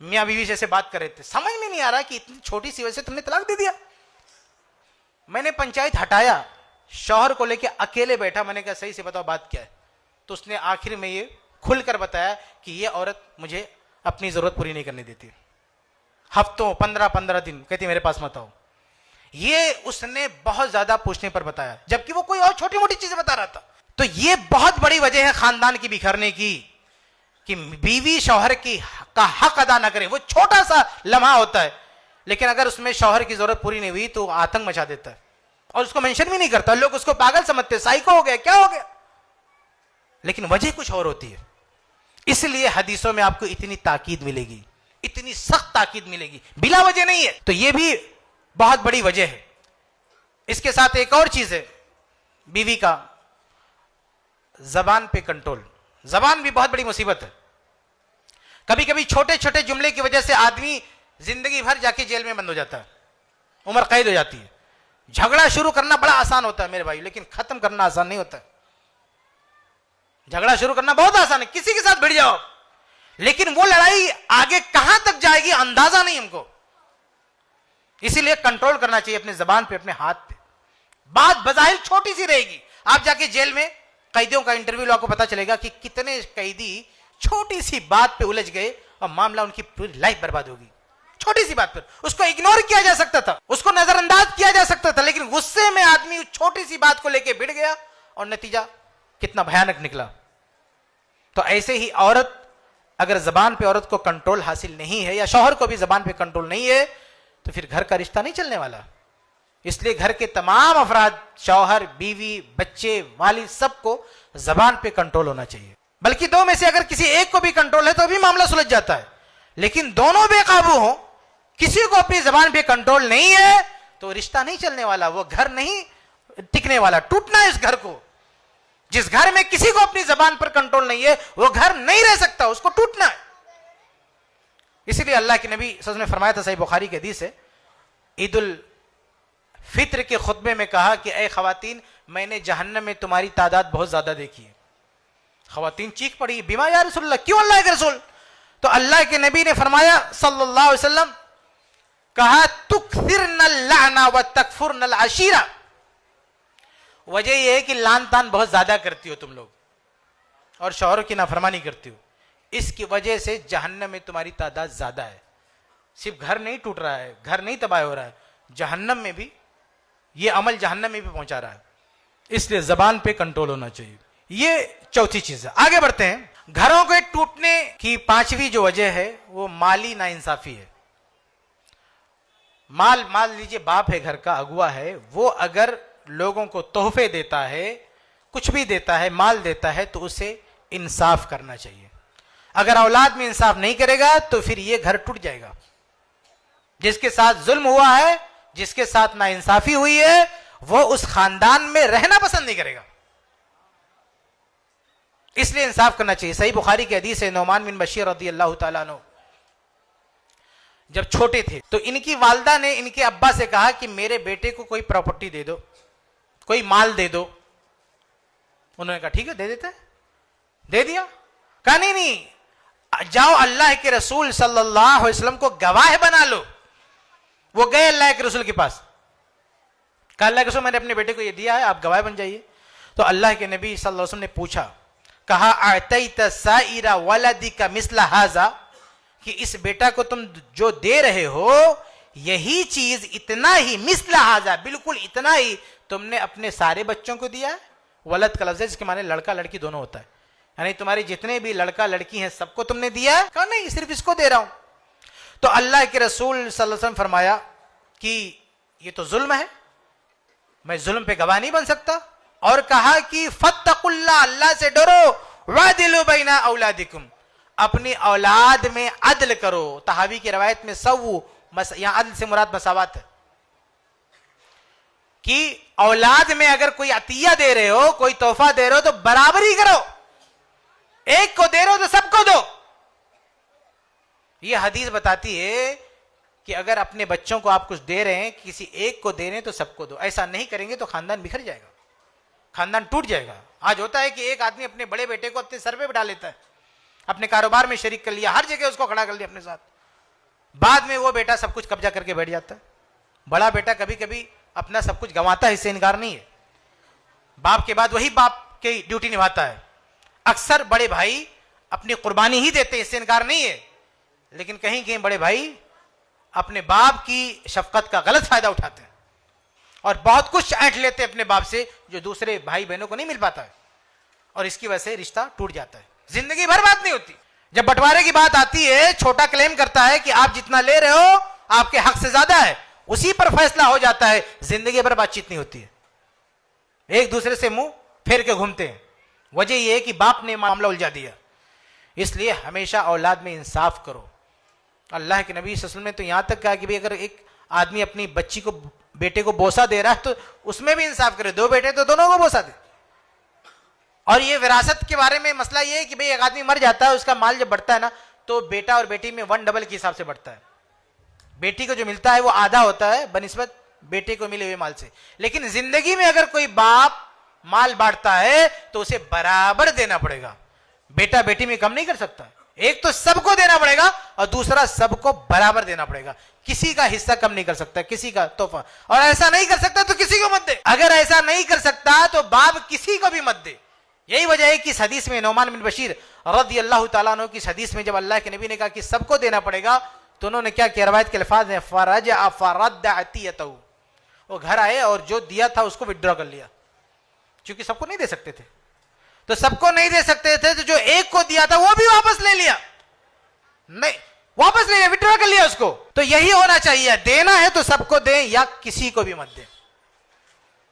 मियां बीवी जैसे बात कर रहे थे, समझ में नहीं आ रहा कि इतनी छोटी सी वजह से तुमने तलाक दे दिया। मैंने पंचायत हटाया, शौहर को लेके अकेले बैठा, मैंने कहा सही से बताओ बात क्या है। तो उसने आखिर में ये खुलकर बताया कि ये औरत मुझे अपनी जरूरत पूरी नहीं करने देती, हफ्तों 15-15 दिन कहती मेरे पास मत आओ। ये उसने बहुत ज्यादा पूछने पर बताया, जबकि वो कोई और छोटी मोटी चीजें बता रहा था। तो ये बहुत बड़ी वजह है खानदान की बिखरने की, कि बीवी शौहर का हक अदा ना करे। वो छोटा सा लम्हा होता है, लेकिन अगर उसमें शौहर की जरूरत पूरी नहीं हुई तो आतंक मचा देता है, और उसको मेंशन भी नहीं करता। लोग उसको पागल समझते, साइको हो गया, क्या हो गया, लेकिन वजह कुछ और होती है। इसलिए हदीसों में आपको इतनी ताकीद मिलेगी, इतनी सख्त ताकीद मिलेगी, बिला वजह नहीं है। तो यह भी बहुत बड़ी वजह है। इसके साथ एक और चीज है, बीवी का जबान पे कंट्रोल। जबान भी बहुत बड़ी मुसीबत है। कभी कभी छोटे छोटे जुमले की वजह से आदमी जिंदगी भर जाके जेल में बंद हो जाता है, उम्र कैद हो जाती है। झगड़ा शुरू करना बड़ा आसान होता है मेरे भाई, लेकिन खत्म करना आसान नहीं होता। झगड़ा शुरू करना बहुत आसान है, किसी के साथ भिड़ जाओ, लेकिन वो लड़ाई आगे कहां तक जाएगी अंदाजा नहीं हमको। इसीलिए कंट्रोल करना चाहिए अपने जबान पे, अपने हाथ पे। बात बजाहिर छोटी सी रहेगी, आप जाके जेल में कैदियों का इंटरव्यू लो, आपको पता चलेगा कि कितने कैदी छोटी सी बात पे उलझ गए और मामला उनकी पूरी लाइफ बर्बाद होगी। छोटी सी बात पर उसको इग्नोर किया जा सकता था, उसको नजरअंदाज किया जा सकता था, लेकिन गुस्से में आदमी छोटी सी बात को लेकर भिड़ गया और नतीजा कितना भयानक निकला। तो ऐसे ही औरत, अगर जबान पे औरत को कंट्रोल हासिल नहीं है, या शौहर को भी जबान पे कंट्रोल नहीं है, तो फिर घर का रिश्ता नहीं चलने वाला। इसलिए घर के तमाम अफराद, शौहर, बीवी, बच्चे, वालिद, सबको जबान पे कंट्रोल होना चाहिए। बल्कि दो में से अगर किसी एक को भी कंट्रोल है तो भी मामला सुलझ जाता है, लेकिन दोनों बेकाबू हो, किसी को अपनी जबान पे कंट्रोल नहीं है, तो रिश्ता नहीं चलने वाला, वो घर नहीं टिकने वाला, टूटना है इस घर को। जिस घर में किसी को अपनी जबान पर कंट्रोल नहीं है, वो घर नहीं रह सकता, उसको टूटना है। इसीलिए अल्लाह के नबी सल्लल्लाहु अलैहि वसल्लम ने फरमाया था, सही बुखारी की हदीस है, ईद उल फित्र के खुतबे में कहा कि ए खवातीन, मैंने जहन्नम में तुम्हारी तादाद बहुत ज्यादा देखी है। खवातीन चीख पड़ी, बीमा या रसूलल्लाह, क्यों अल्लाह के रसूल? तो अल्लाह के नबी ने फरमाया सल्लल्लाहु अलैहि वसल्लम, कहा तुकसिरनल लाना व तकफुरनल अशीरा। वजह यह है कि लान तान बहुत ज्यादा करती हो तुम लोग, और शौहर की नाफरमानी करती हो, इसकी वजह से जहन्नम में तुम्हारी तादाद ज्यादा है। सिर्फ घर नहीं टूट रहा है, घर नहीं तबाह हो रहा है, जहन्नम में भी ये अमल जहन्नम में भी पहुंचा रहा है। इसलिए जबान पे कंट्रोल होना चाहिए। ये चौथी चीज है। आगे बढ़ते हैं। घरों के टूटने की पांचवी जो वजह है वो माली नाइंसाफी है। मान लीजिए बाप है, घर का अगुआ है, वो अगर लोगों को तोहफे देता है, कुछ भी देता है, माल देता है, तो उसे इंसाफ करना चाहिए। अगर औलाद में इंसाफ नहीं करेगा तो फिर ये घर टूट जाएगा। जिसके साथ जुल्म हुआ है, जिसके साथ नाइंसाफी हुई है, वो उस खानदान में रहना पसंद नहीं करेगा। इसलिए इंसाफ करना चाहिए। सही बुखारी की हदीस है, नौमान बिन बशीर रदियल्लाहु ताला अन्हु जब छोटे थे तो इनकी वालिदा ने इनके अब्बा से कहा कि मेरे बेटे को कोई प्रॉपर्टी दे दो, कोई माल दे दो। उन्होंने कहा ठीक है, दे देते हैं। दे दिया। कहा नहीं नहीं, जाओ अल्लाह के रसूल सल्लल्लाहु अलैहि वसल्लम को गवाह बना लो। वो गए अल्लाह के रसूल के पास, कहा अल्लाह के रसूल मैंने अपने बेटे को ये दिया है, आप गवाह बन जाइए। तो अल्लाह के नबी सल्लल्लाहु अलैहि वसल्लम ने पूछा, कहा अतैत साइरा वलदिका मिस्ला हाजा, कि इस बेटा को तुम जो दे रहे हो यही चीज इतना ही, मिस्ला हाजा, बिल्कुल इतना ही तुमने अपने सारे बच्चों को दिया है। वलद का लफ्ज़ है जिसके माने लड़का लड़की दोनों होता है, यानी तुम्हारे जितने भी लड़का लड़की हैं सबको तुमने दिया है? कहा नहीं, सिर्फ इसको दे रहा हूं। तो अल्लाह के रसूल सल्लल्लाहु अलैहि वसल्लम फरमाया कि ये तो जुल्म है, मैं जुल्म पे गवाह नहीं बन सकता। और कहा कि फत्तकुल्लाह, अल्लाह से डरो, वादिलु बैना औलादिकुम, अपनी औलाद में अदल करो। तहावी की रवायत में सव्वू, यहां अदल से मुराद मसावत है कि औलाद में अगर कोई अतिया दे रहे हो, कोई तोहफा दे रहे हो तो बराबरी करो, एक को दे रहे हो तो सबको दो। यह हदीस बताती है कि अगर अपने बच्चों को आप कुछ दे रहे हैं, किसी एक को दे रहे हैं तो सबको दो। ऐसा नहीं करेंगे तो खानदान बिखर जाएगा, खानदान टूट जाएगा। आज होता है कि एक आदमी अपने बड़े बेटे को अपने सर पे बिठा लेता है, अपने कारोबार में शरीक कर लिया, हर जगह उसको खड़ा कर लिया अपने साथ, बाद में वो बेटा सब कुछ कब्जा करके बैठ जाता है। बड़ा बेटा कभी कभी अपना सब कुछ गंवाता है, इससे इनकार नहीं है। बाप के बाद वही बाप की ड्यूटी निभाता है। अक्सर बड़े भाई अपनी कुर्बानी ही देते हैं, इससे इनकार नहीं है, लेकिन कहीं कहीं बड़े भाई अपने बाप की शफकत का गलत फायदा उठाते हैं और बहुत कुछ ऐंठ लेते हैं अपने बाप से, जो दूसरे भाई बहनों को नहीं मिल पाता है, और इसकी वजह से रिश्ता टूट जाता है, जिंदगी भर बात नहीं होती। जब बंटवारे की बात आती है, छोटा क्लेम करता है कि आप जितना ले रहे हो आपके हक से ज्यादा है, उसी पर फैसला हो जाता है, जिंदगी भर बातचीत नहीं होती है, एक दूसरे से मुंह फेर के घूमते हैं। वजह यह है कि बाप ने मामला उलझा दिया। इसलिए हमेशा औलाद में इंसाफ करो। अल्लाह के नबी सल्लल्लाहु अलैहि वसल्लम ने तो यहां तक कहा कि भाई अगर एक आदमी अपनी बच्ची को, बेटे को बोसा दे रहा है तो उसमें भी इंसाफ करे, दो बेटे तो दोनों को बोसा दे। और ये विरासत के बारे में मसला ये है कि भाई एक आदमी मर जाता है, उसका माल जब बढ़ता है ना, तो बेटा और बेटी में 1/2 के हिसाब से बढ़ता है। बेटी को जो मिलता है वो आधा होता है बनिस्बत बेटे को मिले हुए माल से। लेकिन जिंदगी में अगर कोई बाप माल बांटता है तो उसे बराबर देना पड़ेगा, बेटा बेटी में कम नहीं कर सकता। एक तो सबको देना पड़ेगा और दूसरा सबको बराबर देना पड़ेगा, किसी का हिस्सा कम नहीं कर सकता, किसी का तोहफा। और ऐसा नहीं कर सकता तो किसी को मत दे। अगर ऐसा नहीं कर सकता तो बाप किसी को भी मत दे। यही वजह है कि इस हदीस में नौमान बिन बशीर रज़ी अल्लाह तआला अन्हु की हदीस में जब अल्लाह के नबी ने कहा कि सबको देना पड़ेगा, तो उन्होंने क्या किया, रवायत के अल्फाज हैं, फरजा फरद्द अतियतहु, वो घर आए और जो दिया था उसको विड्रॉ कर लिया, क्योंकि सबको नहीं दे सकते थे। तो सबको नहीं दे सकते थे तो जो एक को दिया था वो भी वापस ले लिया, नहीं वापस ले लिया, विड्रॉ कर लिया उसको। तो यही होना चाहिए, देना है तो सबको दें या किसी को भी मत दें,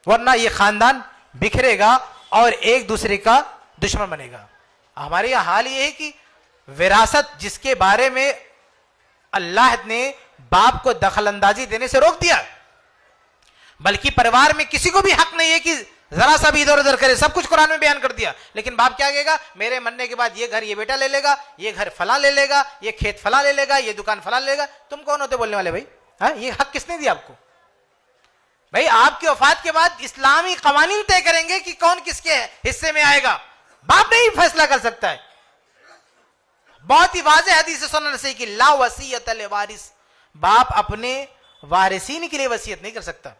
वरना ये खानदान बिखरेगा और एक दूसरे का दुश्मन बनेगा। हमारे यहां हाल ये है कि विरासत जिसके बारे में अल्लाह ने बाप को दखल अंदाजी देने से रोक दिया, बल्कि परिवार में किसी को भी हक नहीं है कि जरा सा भी इधर उधर करे, सब कुछ कुरान में बयान कर दिया। लेकिन बाप क्या कहेगा, मेरे मरने के बाद ये घर ये बेटा ले लेगा, ये घर फला ले लेगा, ये खेत फला ले लेगा, ये दुकान फला ले लेगा। तुम कौन होते बोलने वाले भाई? हाँ, ये हक किसने दिया आपको? भाई आपकी वफात के बाद इस्लामी कवानीन तय करेंगे कि कौन किसके हिस्से में आएगा, बाप नहीं फैसला कर सकता है। बहुत ही वाज़ेह हदीस सुनने से कि ला वसीयत ले वारिस, बाप अपने वारिसीन के लिए वसीयत नहीं कर सकता।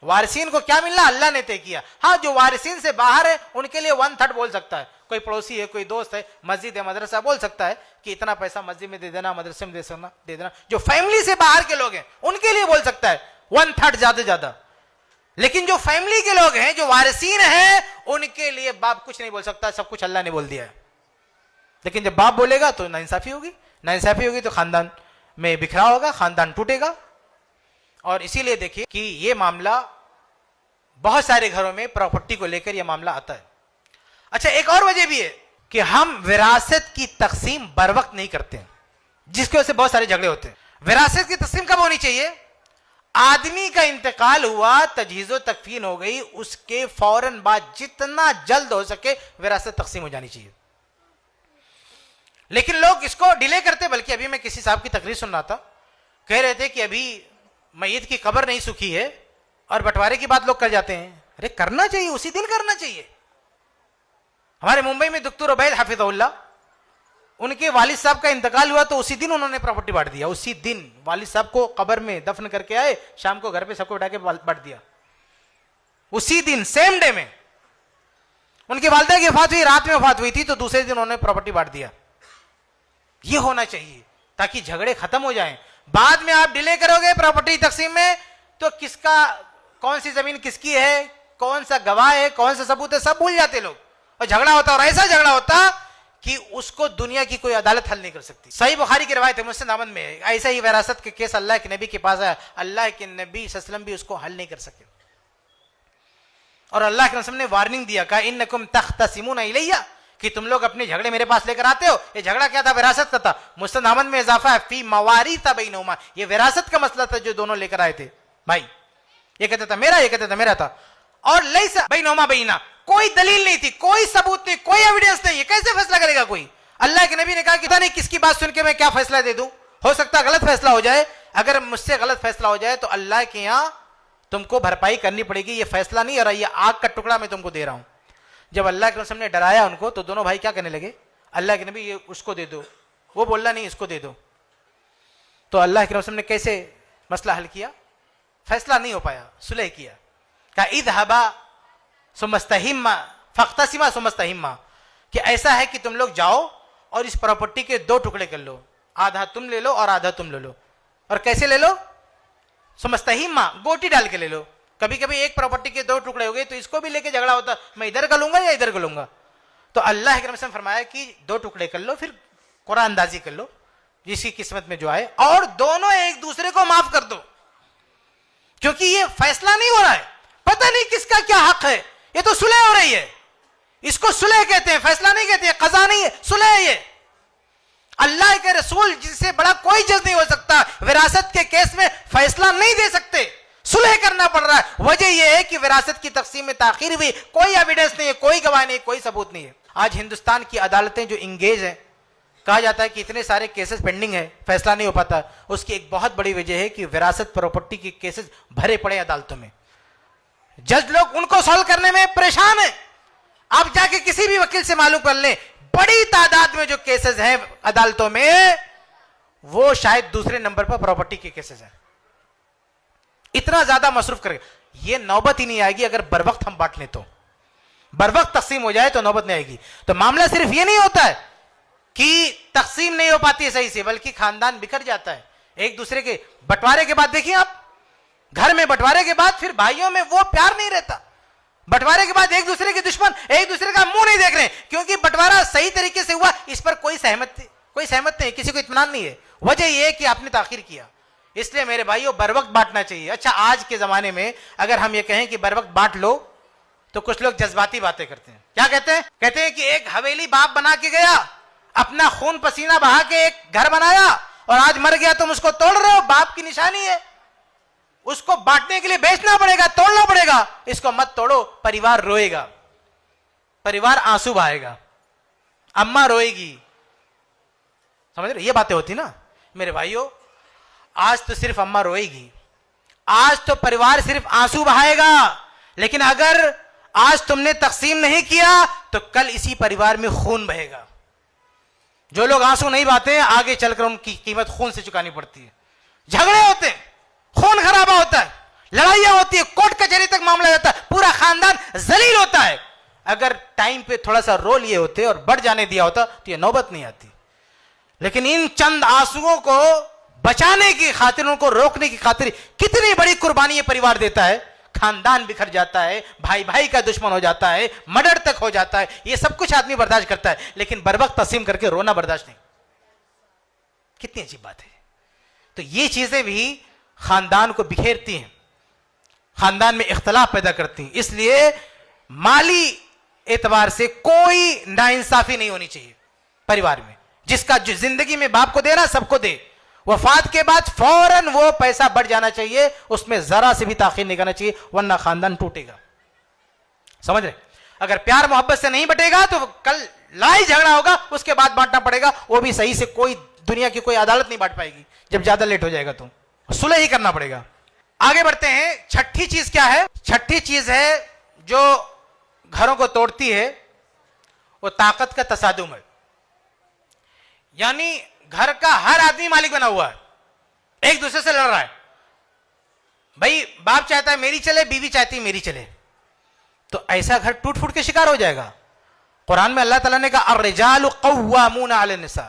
वारिसीन को क्या मिलना अल्लाह ने तय किया। हाँ, जो वारिसीन से बाहर है उनके लिए 1/3 बोल सकता है, कोई पड़ोसी है, कोई दोस्त है, मस्जिद है, मदरसा, बोल सकता है कि इतना पैसा मस्जिद में दे देना, मदरसे में दे देना। जो फैमिली से बाहर के लोग हैं उनके लिए बोल सकता है 1/3 ज्यादा ज्यादा। लेकिन जो फैमिली के लोग हैं, जो वारिसीन हैं, उनके लिए बाप कुछ नहीं बोल सकता, सब कुछ अल्लाह ने बोल दिया है। लेकिन जब बाप बोलेगा तो नाइंसाफी होगी, नाइंसाफी होगी तो खानदान में बिखराव होगा, खानदान टूटेगा। और इसीलिए देखिए कि यह मामला बहुत सारे घरों में प्रॉपर्टी को लेकर यह मामला आता है। अच्छा, एक और वजह भी है कि हम विरासत की तकसीम बर वक्त नहीं करते हैं, जिसकी वजह से बहुत सारे झगड़े होते हैं। विरासत की तकसीम कब होनी चाहिए? आदमी का इंतकाल हुआ, तजहीज़ो तकफीन हो गई, उसके फौरन बाद जितना जल्द हो सके विरासत तकसीम हो जानी चाहिए। लेकिन लोग इसको डिले करते। बल्कि अभी मैं किसी साहब की तकरीर सुन रहा था, कह रहे थे कि अभी मैयत की कब्र नहीं सूखी है और बंटवारे की बात लोग कर जाते हैं। अरे करना चाहिए, उसी दिन करना चाहिए। हमारे मुंबई में डॉक्टर उबैद हफिज़हुल्लाह, उनके वालिद साहब का इंतकाल हुआ तो उसी दिन उन्होंने प्रॉपर्टी बांट दिया। उसी दिन वालिद साहब को कब्र में दफन करके आए, शाम को घर पे सबको बैठा के बांट दिया, उसी दिन सेम डे में। उनकी वालिदा की वफात हुई, रात में वफात हुई थी, तो दूसरे दिन उन्होंने प्रॉपर्टी बांट दिया। ये होना चाहिए ताकि झगड़े खत्म हो जाएं। बाद में आप डिले करोगे प्रॉपर्टी तकसीम में तो किसका, कौन सी जमीन किसकी है, कौन सा गवाह है, कौन सा सबूत है, सब भूल जाते लोग और झगड़ा होता। और ऐसा झगड़ा होता कि उसको दुनिया की कोई अदालत हल नहीं कर सकती। सही बुखारी की रिवायत है, मुस्लिम अहमद में, ऐसा ही विरासत के केस अल्लाह के नबी के पास है, अल्लाह के नबी सल्लल्लाहु भी उसको हल नहीं कर सके। और अल्लाह के रसूल ने वार्निंग दिया, कहा इन्नकुम तख्तसिमूना इलैया, कि तुम लोग अपने झगड़े मेरे पास लेकर आते हो। ये झगड़ा क्या था? विरासत का था। मुस्लिम अहमद में इजाफा है, फी मवारीता बैनहुमा, ये विरासत का मसला था जो दोनों लेकर आए थे भाई। ये कहता था मेरा, ये कहता था मेरा था, और लैसा बैनहुमा बैना, कोई दलील नहीं थी, कोई सबूत नहीं, कोई एविडेंस नहीं है, कैसे फैसला करेगा कोई? अल्लाह के नबी ने कहा कि पता नहीं किसकी बात सुन के मैं क्या फैसला दे दूं, हो सकता है गलत फैसला हो जाए। अगर मुझसे गलत फैसला हो जाए तो अल्लाह के यहां तुमको भरपाई करनी पड़ेगी, ये फैसला नहीं और ये आग का टुकड़ा मैं तुमको दे रहा हूं। जब अल्लाह के रसूल ने डराया उनको तो दोनों भाई क्या करने लगे, अल्लाह के नबी ये उसको दे दो, वो बोला नहीं इसको दे दो। तो अल्लाह के रसूल ने कैसे मसला हल किया? फैसला नहीं हो पाया, सुलह किया, कहा इज़हबा सुमस्तहिम्मा फख्तसिमा सुमस्तहिम्मा, कि ऐसा है कि तुम लोग जाओ और इस प्रॉपर्टी के दो टुकड़े कर लो, आधा तुम ले लो और आधा तुम ले लो। और कैसे ले लो? सुमस्तहिम्मा, गोटी डाल के ले लो। कभी कभी एक प्रॉपर्टी के दो टुकड़े हो गए तो इसको भी लेके झगड़ा होता, मैं इधर का लूंगा या इधर का लूंगा। तो अल्लाह के रसूल ने फरमाया कि दो टुकड़े कर लो, फिर कुरान अंदाजी कर लो जिसकी किस्मत में जो आए, और दोनों एक दूसरे को माफ कर दो, क्योंकि ये फैसला नहीं हो रहा है, पता नहीं किसका क्या हक है, ये तो सुलह हो रही है। इसको सुलह कहते हैं, फैसला नहीं कहते हैं, कज़ा नहीं है, सुलह है ये। अल्लाह के रसूल जिससे बड़ा कोई जज नहीं हो सकता, विरासत के केस में फैसला नहीं दे सकते, सुलह करना पड़ रहा है। वजह यह है कि विरासत की तकसीम में ताखीर हुई, कोई एविडेंस नहीं है, कोई गवाह नहीं, कोई सबूत नहीं है। आज हिंदुस्तान की अदालतें जो इंगेज हैं, कहा जाता है कि इतने सारे केसेस पेंडिंग है, फैसला नहीं हो पाता, उसकी एक बहुत बड़ी वजह है कि विरासत प्रॉपर्टी के केसेस भरे पड़े अदालतों में, जज लोग उनको सॉल्व करने में परेशान है। आप जाके किसी भी वकील से मालूम कर लें, बड़ी तादाद में जो केसेस हैं अदालतों में, वो शायद दूसरे नंबर पर प्रॉपर्टी के केसेस हैं। इतना ज्यादा मसरूफ करेगा, ये नौबत ही नहीं आएगी अगर बर वक्त हम बांट लें तो, बर वक्त तकसीम हो जाए तो नौबत नहीं आएगी। तो मामला सिर्फ ये नहीं होता है कि तकसीम नहीं हो पाती है सही से, बल्कि खानदान बिखर जाता है। एक दूसरे के बंटवारे के बाद देखिए आप, घर में बंटवारे के बाद फिर भाइयों में वो प्यार नहीं रहता। बंटवारे के बाद एक दूसरे के दुश्मन एक दूसरे का मुंह नहीं देख रहे, क्योंकि बंटवारा सही तरीके से हुआ, इस पर कोई सहमत नहीं, किसी को इत्मीनान नहीं है। वजह यह है कि आपने ताखीर किया। इसलिए मेरे भाइयों, बर वक्त बांटना चाहिए। अच्छा, आज के जमाने में अगर हम ये कहें कि बर वक्त बांट लो, तो कुछ लोग जज्बाती बातें करते हैं। क्या कहते हैं? कहते हैं कि एक हवेली बाप बना के गया, अपना खून पसीना बहा के एक घर बनाया, और आज मर गया, तुम उसको तोड़ रहे हो, बाप की निशानी है, उसको बांटने के लिए बेचना पड़ेगा, तोड़ना पड़ेगा। इसको मत तोड़ो, परिवार रोएगा, परिवार आंसू बहाएगा, अम्मा रोएगी। समझ रहे? ये बातें होती ना मेरे भाइयों। आज तो सिर्फ अम्मा रोएगी, आज तो परिवार सिर्फ आंसू बहाएगा, लेकिन अगर आज तुमने तकसीम नहीं किया तो कल इसी परिवार में खून बहेगा। जो लोग आंसू नहीं बहाते हैं, आगे चलकर उनकी कीमत खून से चुकानी पड़ती है। झगड़े होते हैं, खून खराबा होता है, लड़ाइयां होती है, कोर्ट कचहरी तक मामला जाता है, पूरा खानदान जलील होता है। अगर टाइम पे थोड़ा सा रो लिए होते और बढ़ जाने दिया होता तो ये नौबत नहीं आती। लेकिन इन चंद आंसुओं को बचाने की खातिर, उनको रोकने की खातिर कितनी बड़ी कुर्बानी ये परिवार देता है। खानदान बिखर जाता है, भाई भाई का दुश्मन हो जाता है, मर्डर तक हो जाता है। ये सब कुछ आदमी बर्दाश्त करता है, लेकिन बर वक्त तस्लीम करके रोना बर्दाश्त नहीं। कितनी अजीब बात है। तो ये चीजें भी खानदान को बिखेरती हैं, खानदान में इख्तलाफ पैदा करती हैं। इसलिए माली एतबार से कोई नाइंसाफी नहीं होनी चाहिए परिवार में। जिसका जो जिंदगी में बाप को देना सबको दे, वफात के बाद फौरन वो पैसा बढ़ जाना चाहिए, उसमें जरा से भी ताखीर नहीं करना चाहिए, वरना खानदान टूटेगा। समझ रहे? अगर प्यार मोहब्बत से नहीं बटेगा तो कल लड़ाई झगड़ा होगा, उसके बाद बांटना पड़ेगा, वो भी सही से कोई दुनिया की कोई अदालत नहीं बांट पाएगी। जब ज्यादा लेट हो जाएगा तो सुलह ही करना पड़ेगा। आगे बढ़ते हैं। छठी चीज क्या है? छठी चीज है जो घरों को तोड़ती है, वो ताकत का तसादुम है। यानी घर का हर आदमी मालिक बना हुआ है, एक दूसरे से लड़ रहा है। भाई बाप चाहता है मेरी चले, बीवी चाहती है मेरी चले, तो ऐसा घर टूट फूट के शिकार हो जाएगा। कुरान में अल्लाह ताला ने कहा अर्रिजालु क़व्वामूना अलन निसा,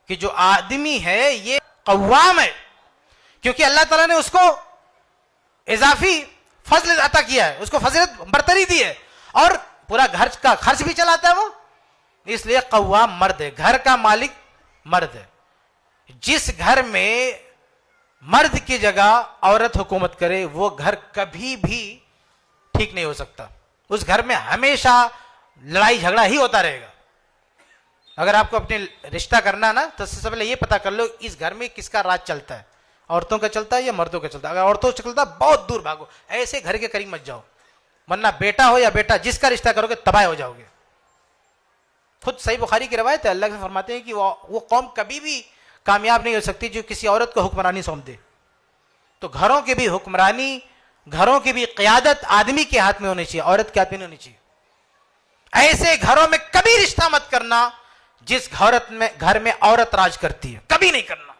कि जो आदमी है ये कव्वाम है, क्योंकि अल्लाह ताला ने उसको इजाफी फजल अता किया है, उसको फजीलत बरतरी दी है, और पूरा घर का खर्च भी चलाता है। वो इसलिए कव्वाम मर्द है, घर का मालिक मर्द है। जिस घर में मर्द की जगह औरत हुकूमत करे वो घर कभी भी ठीक नहीं हो सकता। उस घर में हमेशा लड़ाई झगड़ा ही होता रहेगा। अगर आपको अपने रिश्ता करना ना तो सबसे पहले ये पता कर लो इस घर में किसका राज चलता है, औरतों का चलता है या मर्दों का चलता है। अगर औरतों का चलता है बहुत दूर भागो, ऐसे घर के करीब मत जाओ, वरना बेटा हो या बेटा जिसका रिश्ता करोगे तबाह हो जाओगे। खुद सही बुखारी की रवायत है, अल्लाह से फरमाते हैं कि वो कौम कभी भी कामयाब नहीं हो सकती जो किसी औरत को हुक्मरानी सौंप दे। तो घरों की भी हुक्मरानी, घरों की भी क़यादत आदमी के हाथ में होनी चाहिए, औरत के हाथ में नहीं होनी चाहिए। ऐसे घरों में कभी रिश्ता मत करना जिस घर में औरत राज करती है, कभी नहीं करना।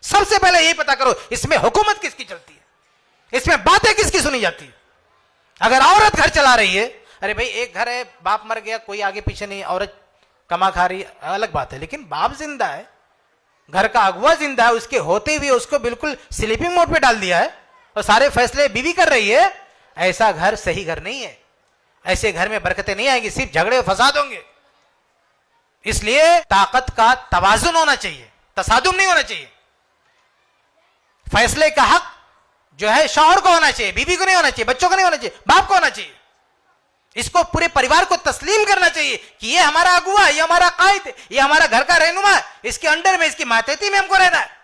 सबसे पहले यही पता करो इसमें हुकूमत किसकी चलती है, इसमें बातें किसकी सुनी जाती है। अगर औरत घर चला रही है, अरे भाई एक घर है, बाप मर गया, कोई आगे पीछे नहीं, औरत कमा खा रही है, अलग बात है, लेकिन बाप जिंदा है, घर का अगुआ जिंदा है, उसके होते हुए उसको बिल्कुल स्लीपिंग मोड पे डाल दिया है और सारे फैसले बीवी कर रही है। ऐसा घर सही घर नहीं है। ऐसे घर में बरकतें नहीं आएंगी, सिर्फ झगड़े फसाद होंगे। इसलिए ताकत का तवाजुन होना चाहिए, तसादुम नहीं होना चाहिए। फैसले का हक जो है शौहर को होना चाहिए, बीवी को नहीं होना चाहिए, बच्चों को नहीं होना चाहिए, बाप को होना चाहिए। इसको पूरे परिवार को तस्लीम करना चाहिए कि ये हमारा अगुआ है, ये हमारा कायद है, ये हमारा घर का रहनुमा है, इसके अंडर में, इसकी मातहती में हमको रहना है।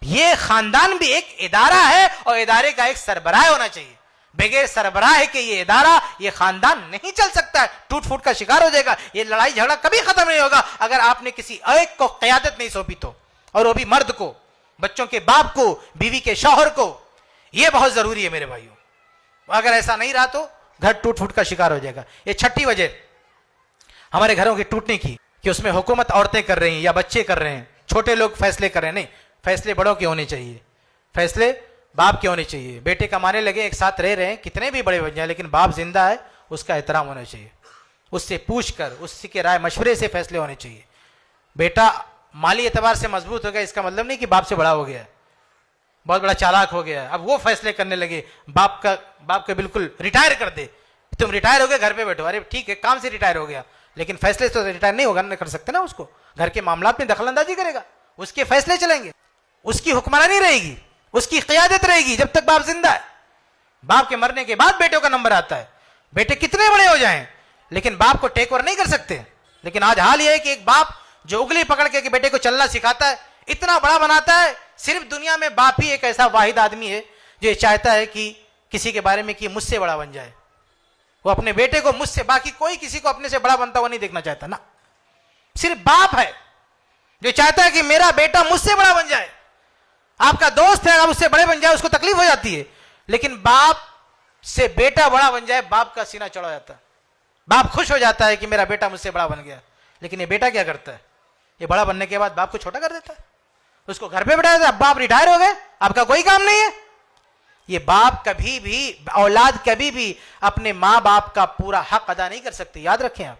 ये खानदान भी एक इदारा है और इदारे का एक सरबराह होना चाहिए। बगैर सरबराह के ये इदारा, ये खानदान नहीं चल सकता है, टूट फूट का शिकार हो जाएगा। ये लड़ाई झगड़ा कभी खत्म नहीं होगा अगर आपने किसी एक को क़यादत नहीं सौंपी तो, और वो भी मर्द को, बच्चों के बाप को, बीवी के शौहर को। यह बहुत जरूरी है मेरे भाइयों। अगर ऐसा नहीं रहा तो घर टूट फूट का शिकार हो जाएगा। ये छठी वजह हमारे घरों की टूटने की कि उसमें हुकूमत औरतें कर रही हैं या बच्चे कर रहे हैं, छोटे लोग फैसले कर रहे हैं। नहीं, फैसले बड़ों के होने चाहिए, फैसले बाप के होने चाहिए। बेटे कमाने लगे, एक साथ रह रहे हैं, कितने भी बड़े बन जाए, लेकिन बाप जिंदा है, उसका एहतराम होना चाहिए। उससे पूछ कर, उससे के राय मशवरे से फैसले होने चाहिए। बेटा माली एतबार से मजबूत हो गया, इसका मतलब नहीं कि बाप से बड़ा हो गया, बहुत बड़ा चालाक हो गया, अब वो फैसले करने लगे। बाप का बिल्कुल रिटायर कर दे, तुम रिटायर हो गए, घर पे बैठो। अरे ठीक है, काम से रिटायर हो गया, लेकिन फैसले से तो रिटायर नहीं होगा, नहीं कर सकते ना उसको। घर के मामलात में दखलंदाजी करेगा, उसके फैसले चलेंगे, उसकी हुक्मरानी रहेगी, उसकी क़यादत रहेगी जब तक बाप जिंदा है। बाप के मरने के बाद बेटों का नंबर आता है। बेटे कितने बड़े हो जाएं, लेकिन बाप को टेक ओवर नहीं कर सकते। लेकिन आज हाल यह है कि एक बाप जो उंगली पकड़ के बेटे को चलना सिखाता है, इतना बड़ा बनाता है। सिर्फ दुनिया में बाप ही एक ऐसा वाहिद आदमी है जो चाहता है कि किसी के बारे में कि मुझसे बड़ा बन जाए। वो अपने बेटे को मुझसे, बाकी कोई किसी को अपने से बड़ा बनता हुआ नहीं देखना चाहता ना। सिर्फ बाप है जो चाहता है कि मेरा बेटा मुझसे बड़ा बन जाए। आपका दोस्त है, आप उससे बड़े बन जाए, उसको तकलीफ हो जाती है, लेकिन बाप से बेटा बड़ा बन जाए, बाप का सीना चढ़ा जाता है। बाप खुश हो जाता है कि मेरा बेटा मुझसे बड़ा बन गया। लेकिन ये बेटा क्या करता है, ये बड़ा बनने के बाद बाप को छोटा कर देता है, उसको घर पे बैठा देता है। अब बाप रिटायर हो गए, आपका कोई काम नहीं है। ये बाप कभी भी, औलाद कभी भी अपने माँ बाप का पूरा हक अदा नहीं कर सकती। याद रखें आप,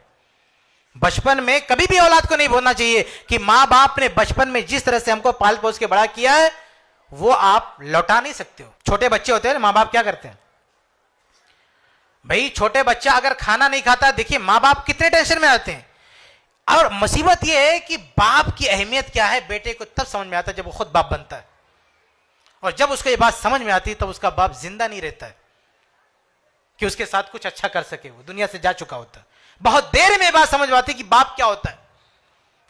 बचपन में कभी भी औलाद को नहीं बोलना चाहिए कि माँ बाप ने बचपन में जिस तरह से हमको पाल पोस के बड़ा किया है वो आप लौटा नहीं सकते हो। छोटे बच्चे होते हैं, माँ बाप क्या करते हैं भाई, छोटे बच्चा अगर खाना नहीं खाता, देखिए माँ बाप कितने टेंशन में आते हैं। और मुसीबत यह है कि बाप की अहमियत क्या है बेटे को तब समझ में आता है जब वो खुद बाप बनता है। और जब उसको ये बात समझ में आती है तब उसका बाप जिंदा नहीं रहता है कि उसके साथ कुछ अच्छा कर सके, वो दुनिया से जा चुका होता है। बहुत देर में बात समझ में आती है कि बाप क्या होता है।